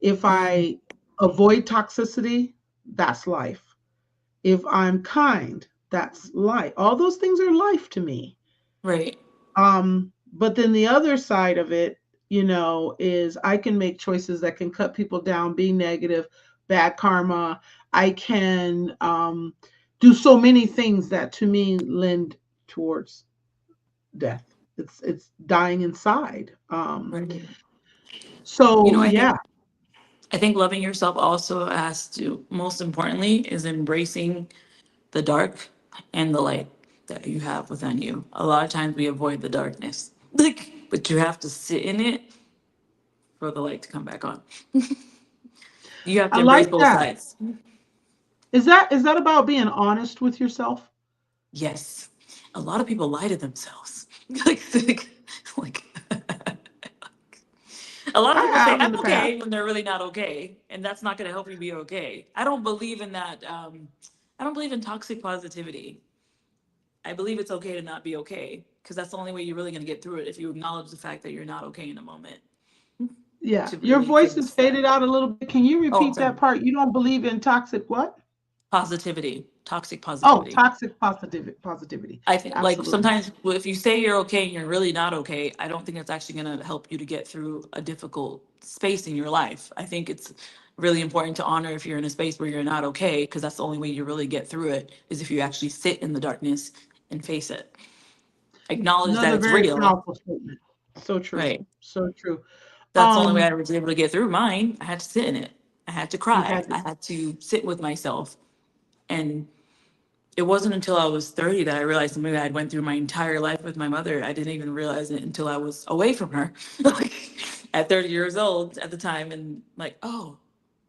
If Mm, I avoid toxicity, that's life. If I'm kind, that's life. All those things are life to me. right, But then the other side of it, is I can make choices that can cut people down, be negative, bad karma. I can do so many things that to me lend towards death. It's dying inside. right. You So know, yeah, I think loving yourself also has to, most importantly, is embracing the dark and the light that you have within you. A lot of times we avoid the darkness, like, but you have to sit in it for the light to come back on. You have I to embrace like both that. sides. Is that about being honest with yourself? Yes, a lot of people lie to themselves. Like a lot of I people say have in I'm the past. okay when they're really not okay, and that's not going to help you be okay. I don't believe in that. I don't believe in toxic positivity. I believe it's okay to not be okay because that's the only way you're really going to get through it if you acknowledge the fact that you're not okay in a moment Yeah, to your really voice is face that. faded out a little bit. Can you Oh, I'm repeat sorry. that part? You don't believe in toxic what? Positivity, toxic Oh, positivity. toxic positivity. Positivity. I think like Absolutely. sometimes if you say you're okay and you're really not okay, I don't think that's actually going to help you to get through a difficult space in your life. I think it's really important to honor if you're in a space where you're not okay, because that's the only way you really get through it is if you actually sit in the darkness and face it. Acknowledge that Another it's very real, powerful statement. So true. right? So true. That's the only way I Um, was able to get through mine. I had to sit in it. I had to you cry. had I to. had to sit with myself. And it wasn't until I was 30 that I realized something that I'd went through my entire life with my mother. I didn't even realize it until I was away from her. Like at 30 years old at the time and like, oh,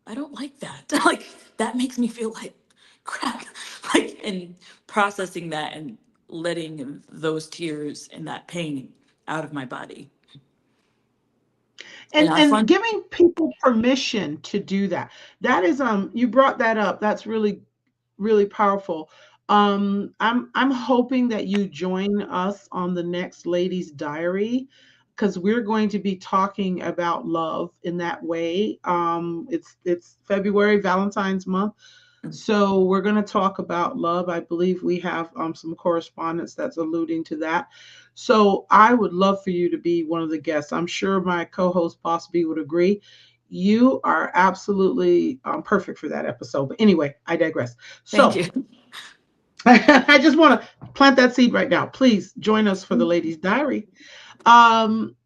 I don't like that. Like that makes me feel like crap. Like and processing that and letting those tears and that pain out of my body. And I And find giving people permission to do that. That is you brought that up. That's really really powerful. I'm hoping that you join us on the next Ladies Diary because we're going to be talking about love in that way. It's February, Valentine's month. So we're going to talk about love. I believe we have some correspondence that's alluding to that. So I would love for you to be one of the guests. I'm sure my co-host Boss B would agree. You are absolutely perfect for that episode. But anyway, I digress. Thank So you. I just want to plant that seed right now. Please join us for the ladies' diary. Um,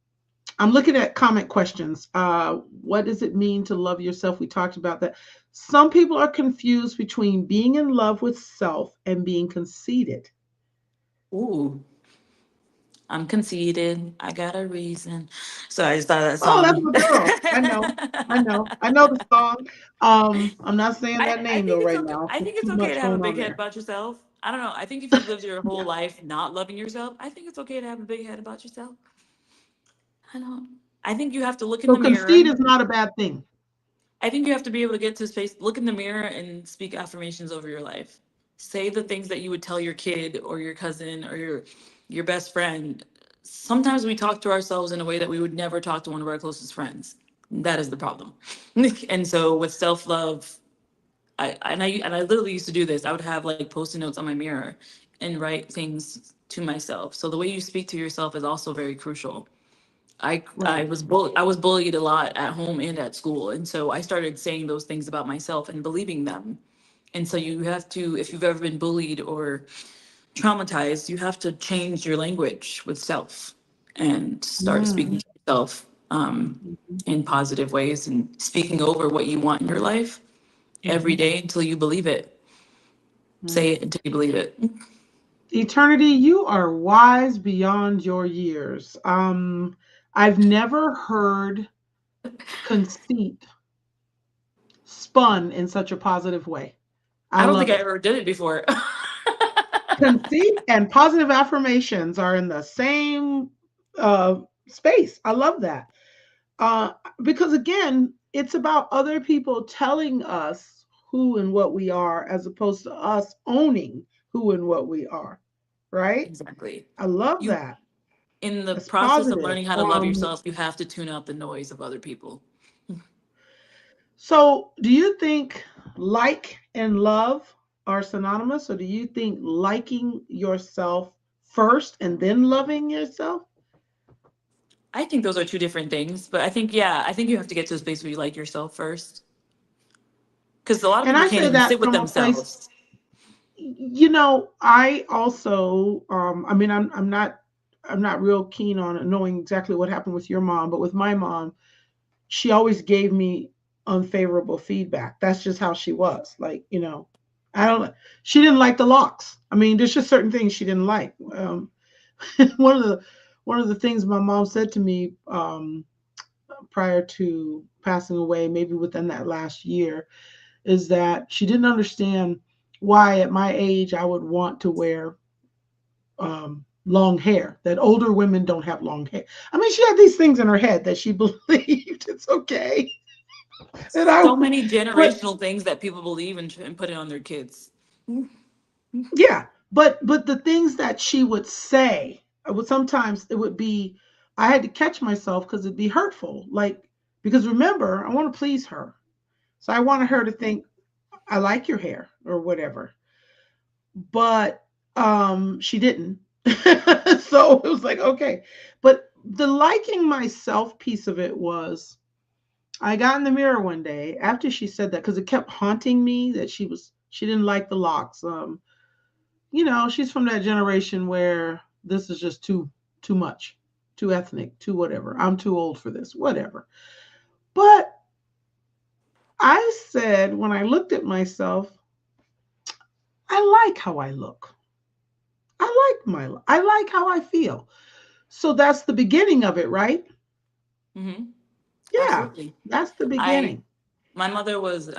I'm looking at comment questions. What does it mean to love yourself? We talked about that. Some people are confused between being in love with self and being conceited. Ooh, I'm conceited. I got a reason. So I just thought of that Oh, that's song. my girl. I know. I know the song. I'm not saying that I name though think it's right okay. now. I There's think it's too okay to much have a going big on head there. about yourself. I don't know. I think if you've lived your whole Yeah. life not loving yourself, I think it's okay to have a big head about yourself. I don't. I think you have to look in So the mirror. conceit is not a bad thing. I think you have to be able to get to space, look in the mirror, and speak affirmations over your life. Say the things that you would tell your kid or your cousin or your best friend. Sometimes we talk to ourselves in a way that we would never talk to one of our closest friends. That is the problem. And so with self love, I literally used to do this. I would have like post-it notes on my mirror and write things to myself. So the way you speak to yourself is also very crucial. Right. I was bullied a lot at home and at school, and so I started saying those things about myself and believing them. And so you have to, if you've ever been bullied or traumatized, you have to change your language with self and start Mm. speaking to yourself Mhm. in positive ways and speaking over what you want in your life every Mhm. day until you believe it. Say Mm. it until you believe it. Eternity, you are wise beyond your years. I've never heard conceit spun in such a positive way. I I don't think love I it. ever did it before. Conceit and positive affirmations are in the same uh, space. I love that. Uh, because again, it's about other people telling us who and what we are as opposed to us owning who and what we are. Right? Exactly. I love You that. in the It's process of positive. learning how to love yourself, you have to tune out the noise of other people. So, do you think like and love are synonymous, or do you think liking yourself first and then loving yourself? I think those are two different things, but I think yeah, I think you have to get to a space where you like yourself first, because a lot of And people I can't say even that sit with from a place, themselves. I also, I mean, I'm not real keen on knowing exactly what happened with your mom, but with my mom, she always gave me unfavorable feedback. That's just how she was. Like, I don't. She didn't like the locks. I mean, there's just certain things she didn't like. one of the one of the things my mom said to me prior to passing away, maybe within that last year, is that she didn't understand why at my age I would want to wear long hair. That older women don't have long hair. I mean, she had these things in her head that she believed it's okay. And I, So many but generational things that people believe and put it on their kids. yeah, but the things that she would say, I would sometimes it would be, I had to catch myself because it'd be hurtful. Like, because remember, I want to please her, so I wanted her to think I like your hair or whatever. But she didn't. So it was like okay. But the liking myself piece of it was I got in the mirror one day after she said that because it kept haunting me that she didn't like the locks. She's from that generation where this is just too much, too ethnic, too whatever. I'm too old for this, whatever. But I said when I looked at myself, I like how I look. I like how I feel. So that's the beginning of it, right? Hmm. Yeah, Absolutely. that's the I beginning. My mother was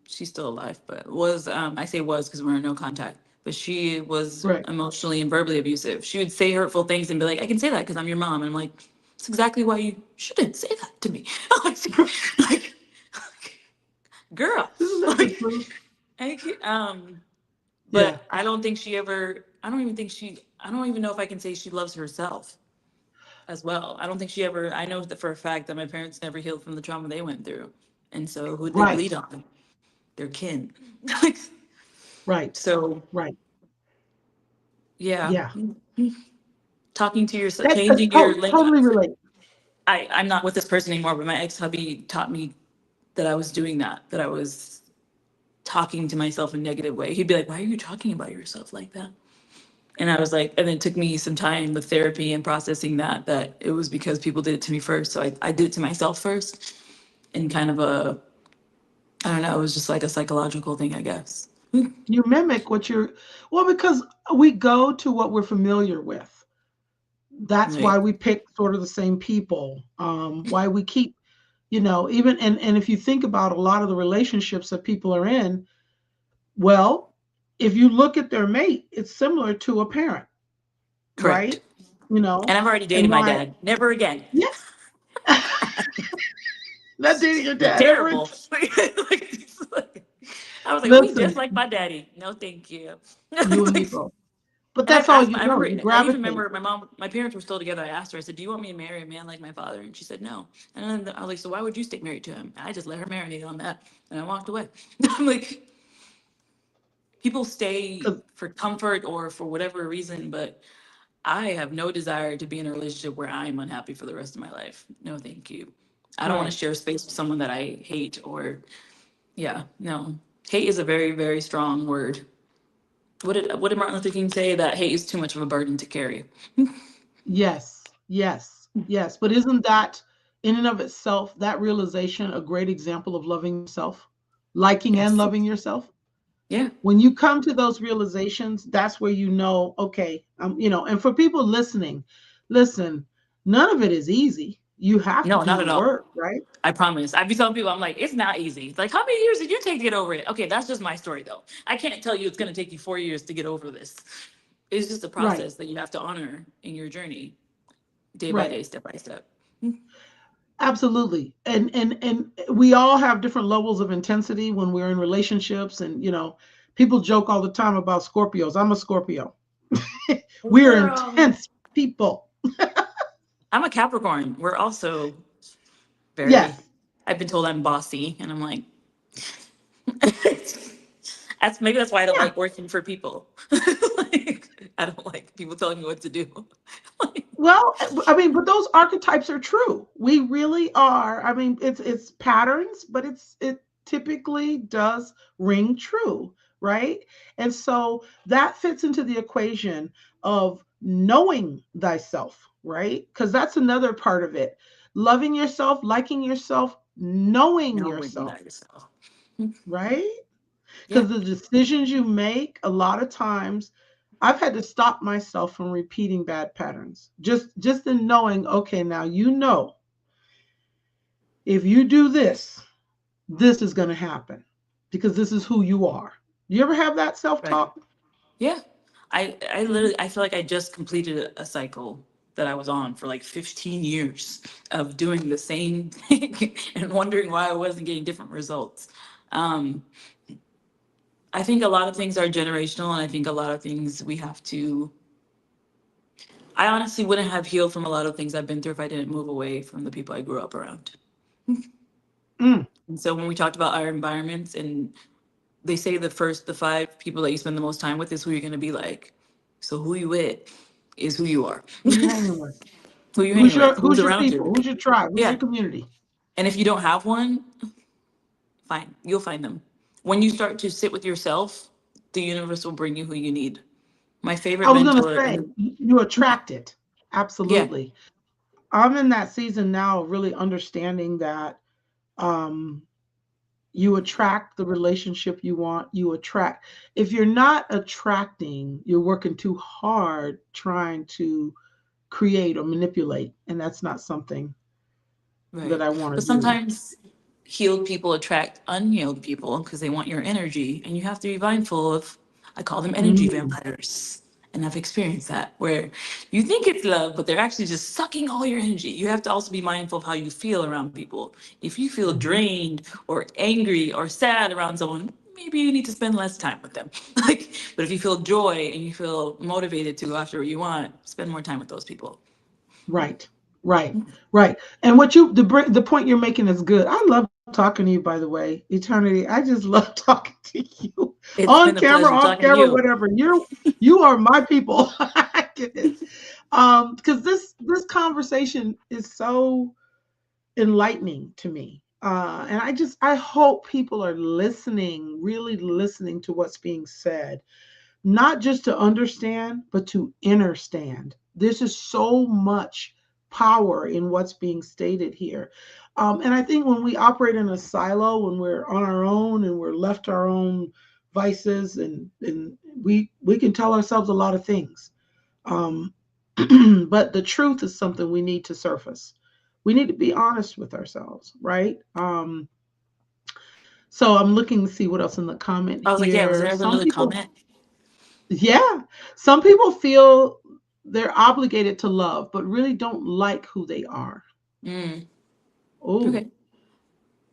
she's still alive, but was I say was because we're in no contact, but she was Right. emotionally and verbally abusive. She would say hurtful things and be like, I can say that because I'm your mom. And I'm like, that's exactly why you shouldn't say that to me. Like, girl. Isn't that the Like, truth? Yeah. but I don't even know if I can say she loves herself as well. I don't think she ever, I know that for a fact that my parents never healed from the trauma they went through. And so who'd they bleed Right. on? their kin. Like, Right. so Right. yeah, Yeah. talking to yourself, That's changing your language. totally relate. I'm not with this person anymore, but my ex hubby taught me that I was doing that, that I was talking to myself in a negative way. He'd be like, "Why are you talking about yourself like that?" And I was like, and it took me some time with therapy and processing that it was because people did it to me first. So I did it to myself first, in kind of a, I don't know, it was just like a psychological thing, I guess. You mimic what you're, well, because we go to what we're familiar with. That's Right. why we pick sort of the same people. Why we keep, even, and if you think about a lot of the relationships that people are in, well, if you look at their mate, it's similar to a parent, Correct. right? You know, And I've already and dated my why, dad. Never again. yeah, not dating your dad ever. Terrible. Like, I was like, oh, he just Listen, like my daddy. No, thank you. you and me Like, both. But and I've that's all asked, you I know. remember, You I even gravitate. remember my parents were still together. I asked her, I said, "Do you want me to marry a man like my father?" And she said, "No." And then I was like, "So why would you stay married to him?" And I just let her marinate on that. And I walked away. I'm like, people stay 'Cause- for comfort or for whatever reason, but I have no desire to be in a relationship where I am unhappy for the rest of my life. No, thank you. I don't want to right. share space with someone that I hate or, yeah, no. Hate is a very, very strong word. What did Martin Luther King say? That hate is too much of a burden to carry. Yes, yes, yes. But isn't that in and of itself, that realization, a great example of loving yourself, liking and Yes. loving yourself? Yeah. When you come to those realizations, that's where you know, okay, and for people listening, listen, none of it is easy. You have to No, do not the at all. work, right? I promise. I'd be telling people, I'm like, it's not easy. Like, how many years did you take to get over it? Okay, that's just my story, though. I can't tell you it's going to take you 4 years to get over this. It's just a Right, process that you have to honor in your journey, day by right. day, step by step. Absolutely. And we all have different levels of intensity when we're in relationships. And people joke all the time about Scorpios. I'm a Scorpio. We're Girl. intense people. I'm a Capricorn. We're also very, Yes. I've been told I'm bossy, and I'm like, that's why I don't Yeah. like working for people. Like, I don't like people telling me what to do. Like, Well, I mean, but those archetypes are true. We really are. I mean, it's patterns, but it typically does ring true, right? And so that fits into the equation of knowing thyself, right? Because that's another part of it. Loving yourself, liking yourself, knowing knowing yourself, that yourself. right? Yeah, Because the decisions you make, a lot of times, I've had to stop myself from repeating bad patterns. Just in knowing, okay, now if you do this, this is going to happen because this is who you are. Do you ever have that right. self-talk? Yeah. I literally, I feel like I just completed a cycle that I was on for like 15 years of doing the same thing and wondering why I wasn't getting different results. Um, I think a lot of things are generational, and I think a lot of things we have to. I honestly wouldn't have healed from a lot of things I've been through if I didn't move away from the people I grew up around. Mm, And so when we talked about our environments, and they say the five people that you spend the most time with is who you're going to be like. So who you with is who you are. who you hanging with? Who you hanging with? Who's Who's your around people? you? Who's your tribe? Who's Yeah. your community? And if you don't have one, fine, you'll find them. When you start to sit with yourself, the universe will bring you who you need. My I favorite was going to mentor, say, and you attract it. yeah, Absolutely. I'm in that season now of really understanding that um, you attract the relationship you want. You attract. If you're not attracting, you're working too hard trying to create or manipulate, and that's not something that right. I want to But do. sometimes healed people attract unhealed people because they want your energy, and you have to be mindful of, I call them energy Mm, vampires. And I've experienced that where you think it's love, but they're actually just sucking all your energy. You have to also be mindful of how you feel around people. If you feel mhm. drained or angry or sad around someone, maybe you need to spend less time with them. Like, but if you feel joy and you feel motivated to go after what you want, spend more time with those people. Right, right, right. And what you the point you're making is good. I love talking to you, by the way. Eternity, I just love talking to you. It's On been a camera, pleasure off talking to camera, you. whatever. You are my people. I get it. Because this conversation is so enlightening to me. And I hope people are listening, really listening to what's being said, not just to understand, but to understand. There's just so much power in what's being stated here. And I think when we operate in a silo, when we're on our own and we're left to our own vices, and we can tell ourselves a lot of things. Um, but the truth is something we need to surface. We need to be honest with ourselves, right? So I'm looking to see what else in the comment I was like, yeah, was here. there ever Some another people, comment? yeah, some people feel they're obligated to love, but really don't like who they are. Mm, Oh, okay.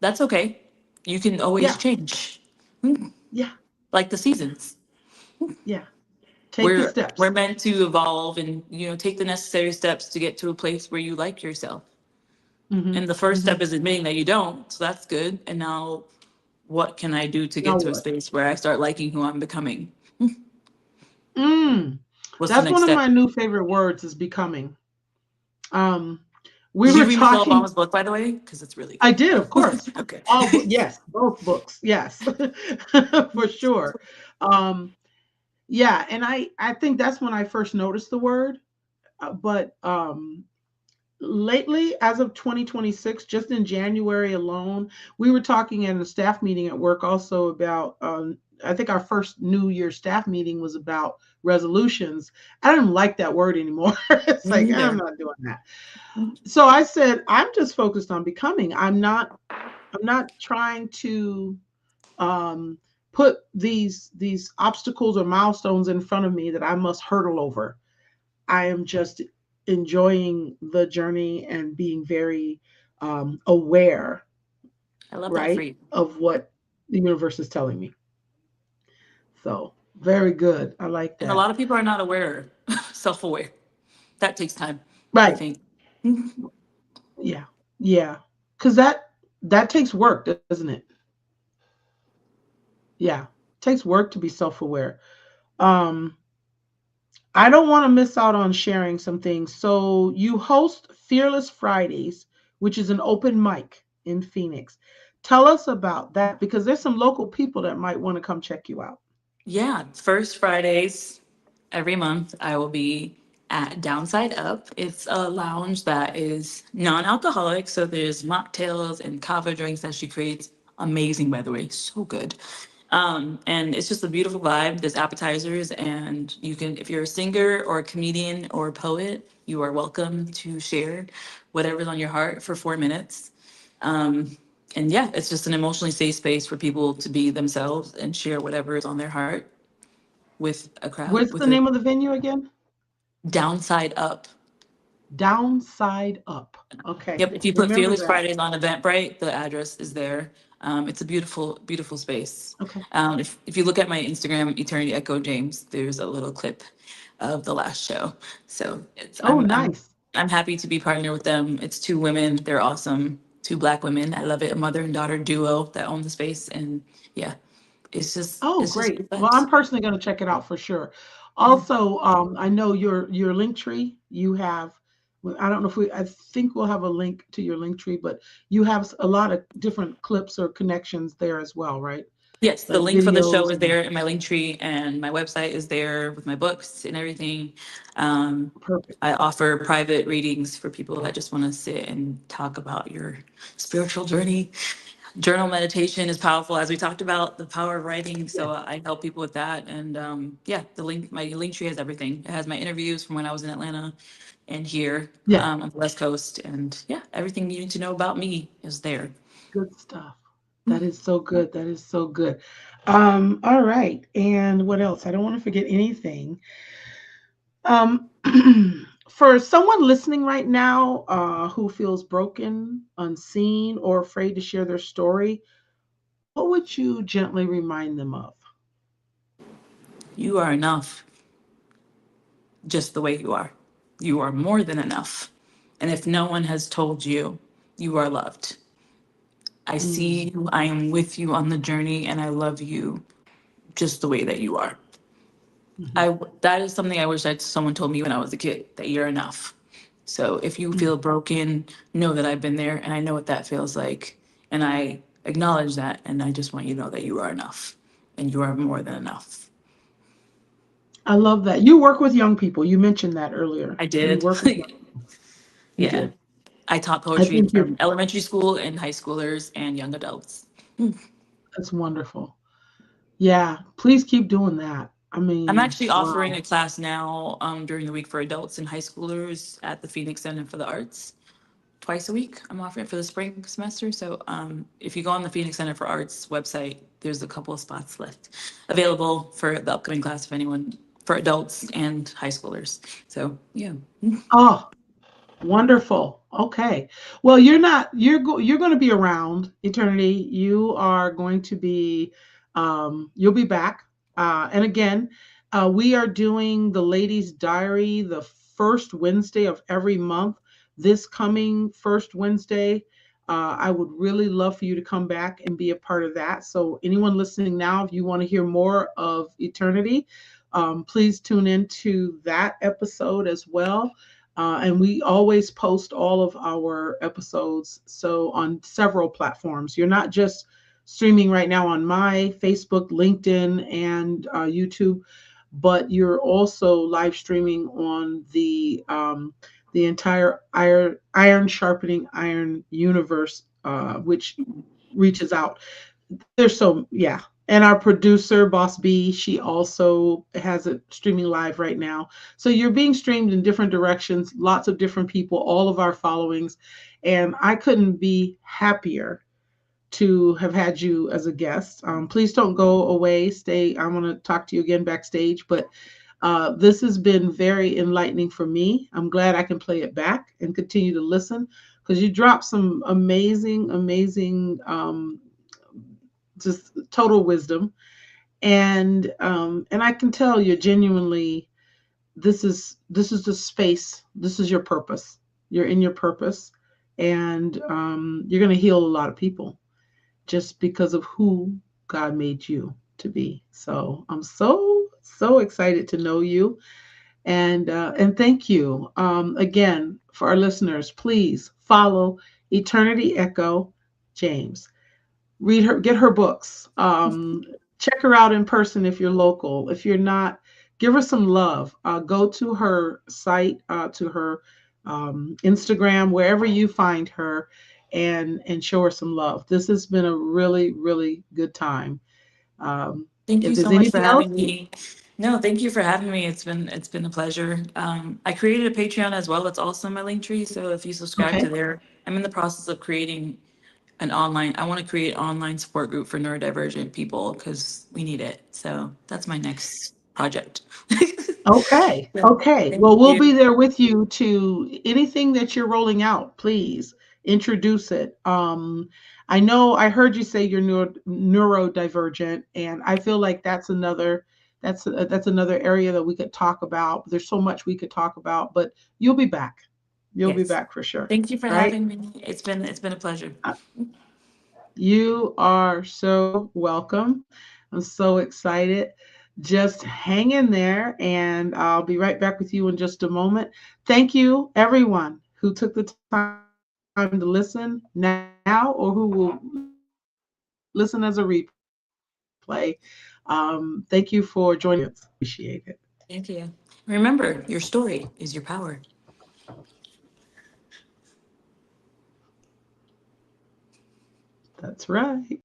That's okay. You can always yeah, change. Mm, yeah, like the seasons. yeah. Take the We're steps. meant to evolve and, take the necessary steps to get to a place where you like yourself. Hmm. And the first Hmm. step is admitting that you don't. So that's good. And now what can I do to Now get to a what? space where I start liking who I'm becoming? Mm. What's the That's next one of step? my new favorite words is becoming. Um, we Did you were read Michelle talking. Obama's book, by the way? Because it's really I good. did, of course. Okay. All yes, both books, yes, for sure. Um, yeah, and I think that's when I first noticed the word. But lately, as of 2026, just in January alone, we were talking in a staff meeting at work also about. I think our first New Year staff meeting was about resolutions. I didn't like that word anymore. It's Me like I'm neither. not doing that. So I said I'm just focused on becoming. I'm not trying to um, put these obstacles or milestones in front of me that I must hurdle over. I am just enjoying the journey and being very aware, I love that for right, you. of what the universe is telling me. So very good. I like And a that. lot of people are not aware, self aware. That takes time, I Right. think. Yeah. Yeah. Because that takes work, doesn't it? Yeah. It takes work to be self-aware. Um, I don't want to miss out on sharing some things. So you host Fearless Fridays, which is an open mic in Phoenix. Tell us about that because there's some local people that might want to come check you out. Yeah, first Fridays every month, I will be at Downside Up. It's a lounge that is non-alcoholic, so there's mocktails and kava drinks that she creates. Amazing, by the way, so good. And it's just a beautiful vibe. There's appetizers, and you can, if you're a singer or a comedian or a poet, you are welcome to share whatever's on your heart for 4 minutes. And yeah, it's just an emotionally safe space for people to be themselves and share whatever is on their heart with a crowd, What's with the a name of the venue again? downside up. Downside Up. Okay. Yep, if you put Remember Fearless that. Fridays on Eventbrite, the address is there. It's a beautiful, beautiful space. Okay. If you look at my Instagram, Eternity Echo James, there's a little clip of the last show. So it's Oh, nice. I'm happy to be partnered with them. It's two women, they're awesome. Two Black women. I love it. A mother and daughter duo that own the space. And yeah, Oh, it's just great. good Well, I'm vibes. personally going to check it out for sure. Also, I know your link tree. You have. Well, I don't know if we. I think we'll have a link to your link tree, but you have a lot of different clips or connections there as well, right? Yes, the Like link for the show videos is and there in my link tree, and my website is there with my books and everything. Um, perfect. I offer private readings for people that just want to sit and talk about your spiritual journey. Journal meditation is powerful, as we talked about, the power of writing. Yeah. So I help people with that. And yeah, my link tree has everything. It has my interviews from when I was in Atlanta and here Yeah. on the West Coast. And yeah, everything you need to know about me is there. Good stuff. That is so good. That is so good. All right. And what else? I don't want to forget anything. Um, for someone listening right now who feels broken, unseen, or afraid to share their story, what would you gently remind them of? You are enough just the way you are. You are more than enough. And if no one has told you, you are loved, I Mm, see you, I am with you on the journey, and I love you just the way that you are. mhm, That is something I wish that someone told me when I was a kid, that you're enough. So if you mm. feel broken, know that I've been there and I know what that feels like. And I acknowledge that. And I just want you to know that you are enough and you are more than enough. I love that. You work with young people. You mentioned that earlier. I You did. work with young people. You Yeah. do. I taught I poetry think you're, from elementary school and high schoolers and young adults. that's wonderful. Yeah, please keep doing that. I I'm mean, actually offering wow. a class now during the week for adults and high schoolers at the Phoenix Center for the Arts. Twice a week. I'm offering it for the spring semester. So if you go on the Phoenix Center for Arts website, there's a couple of spots left available for the upcoming class if anyone, for adults and high schoolers. So yeah. Oh, wonderful. Okay. Well, you're going to be around eternity. You are going to be you'll be back. And again, we are doing the Ladies Diary the first Wednesday of every month. This coming first Wednesday, I would really love for you to come back and be a part of that. So anyone listening now, if you want to hear more of eternity, please tune into that episode as well. And we always post all of our episodes so on several platforms. You're not just streaming right now on my Facebook, LinkedIn, and YouTube, but you're also live streaming on the entire iron sharpening iron universe, which reaches out. There's so yeah. And our producer, Boss B, she also has it streaming live right now. So you're being streamed in different directions, lots of different people, all of our followings. And I couldn't be happier to have had you as a guest. Please don't go away. Stay. I want to talk to you again backstage. But this has been very enlightening for me. I'm glad I can play it back and continue to listen because you dropped some amazing, amazing, just total wisdom. And I can tell you're genuinely, this is the space. This is your purpose. You're in your purpose, and you're going to heal a lot of people just because of who God made you to be. So I'm so excited to know you, and thank you again for our listeners. Please follow Eternity Echo James. Read her, get her books. Check her out in person if you're local. If you're not, give her some love. Go to her site, to her Instagram, wherever you find her, and show her some love. This has been a really really good time. Thank If you there's so much for anything else, having me. No, thank you for having me. It's been a pleasure. I created a Patreon as well. It's also in my link tree. So if you subscribe to okay. there, I'm in the process of creating an online. I want to create an online support group for neurodivergent people because we need it. So that's my next project. Okay. So, Okay. thank Well, we'll you. be there with you to anything that you're rolling out. Please introduce it. I know I heard you say you're neurodivergent, and I feel like that's another area that we could talk about. There's so much we could talk about, but you'll be back. You'll be Yes. back for sure. Thank you for Right? having me. It's been a pleasure. Uh, You are so welcome. I'm so excited. Just hang in there, and I'll be right back with you in just a moment. Thank you, everyone who took the time to listen now or who will listen as a replay. Thank you for joining us. Appreciate it. Thank you. Remember, your story is your power. That's right.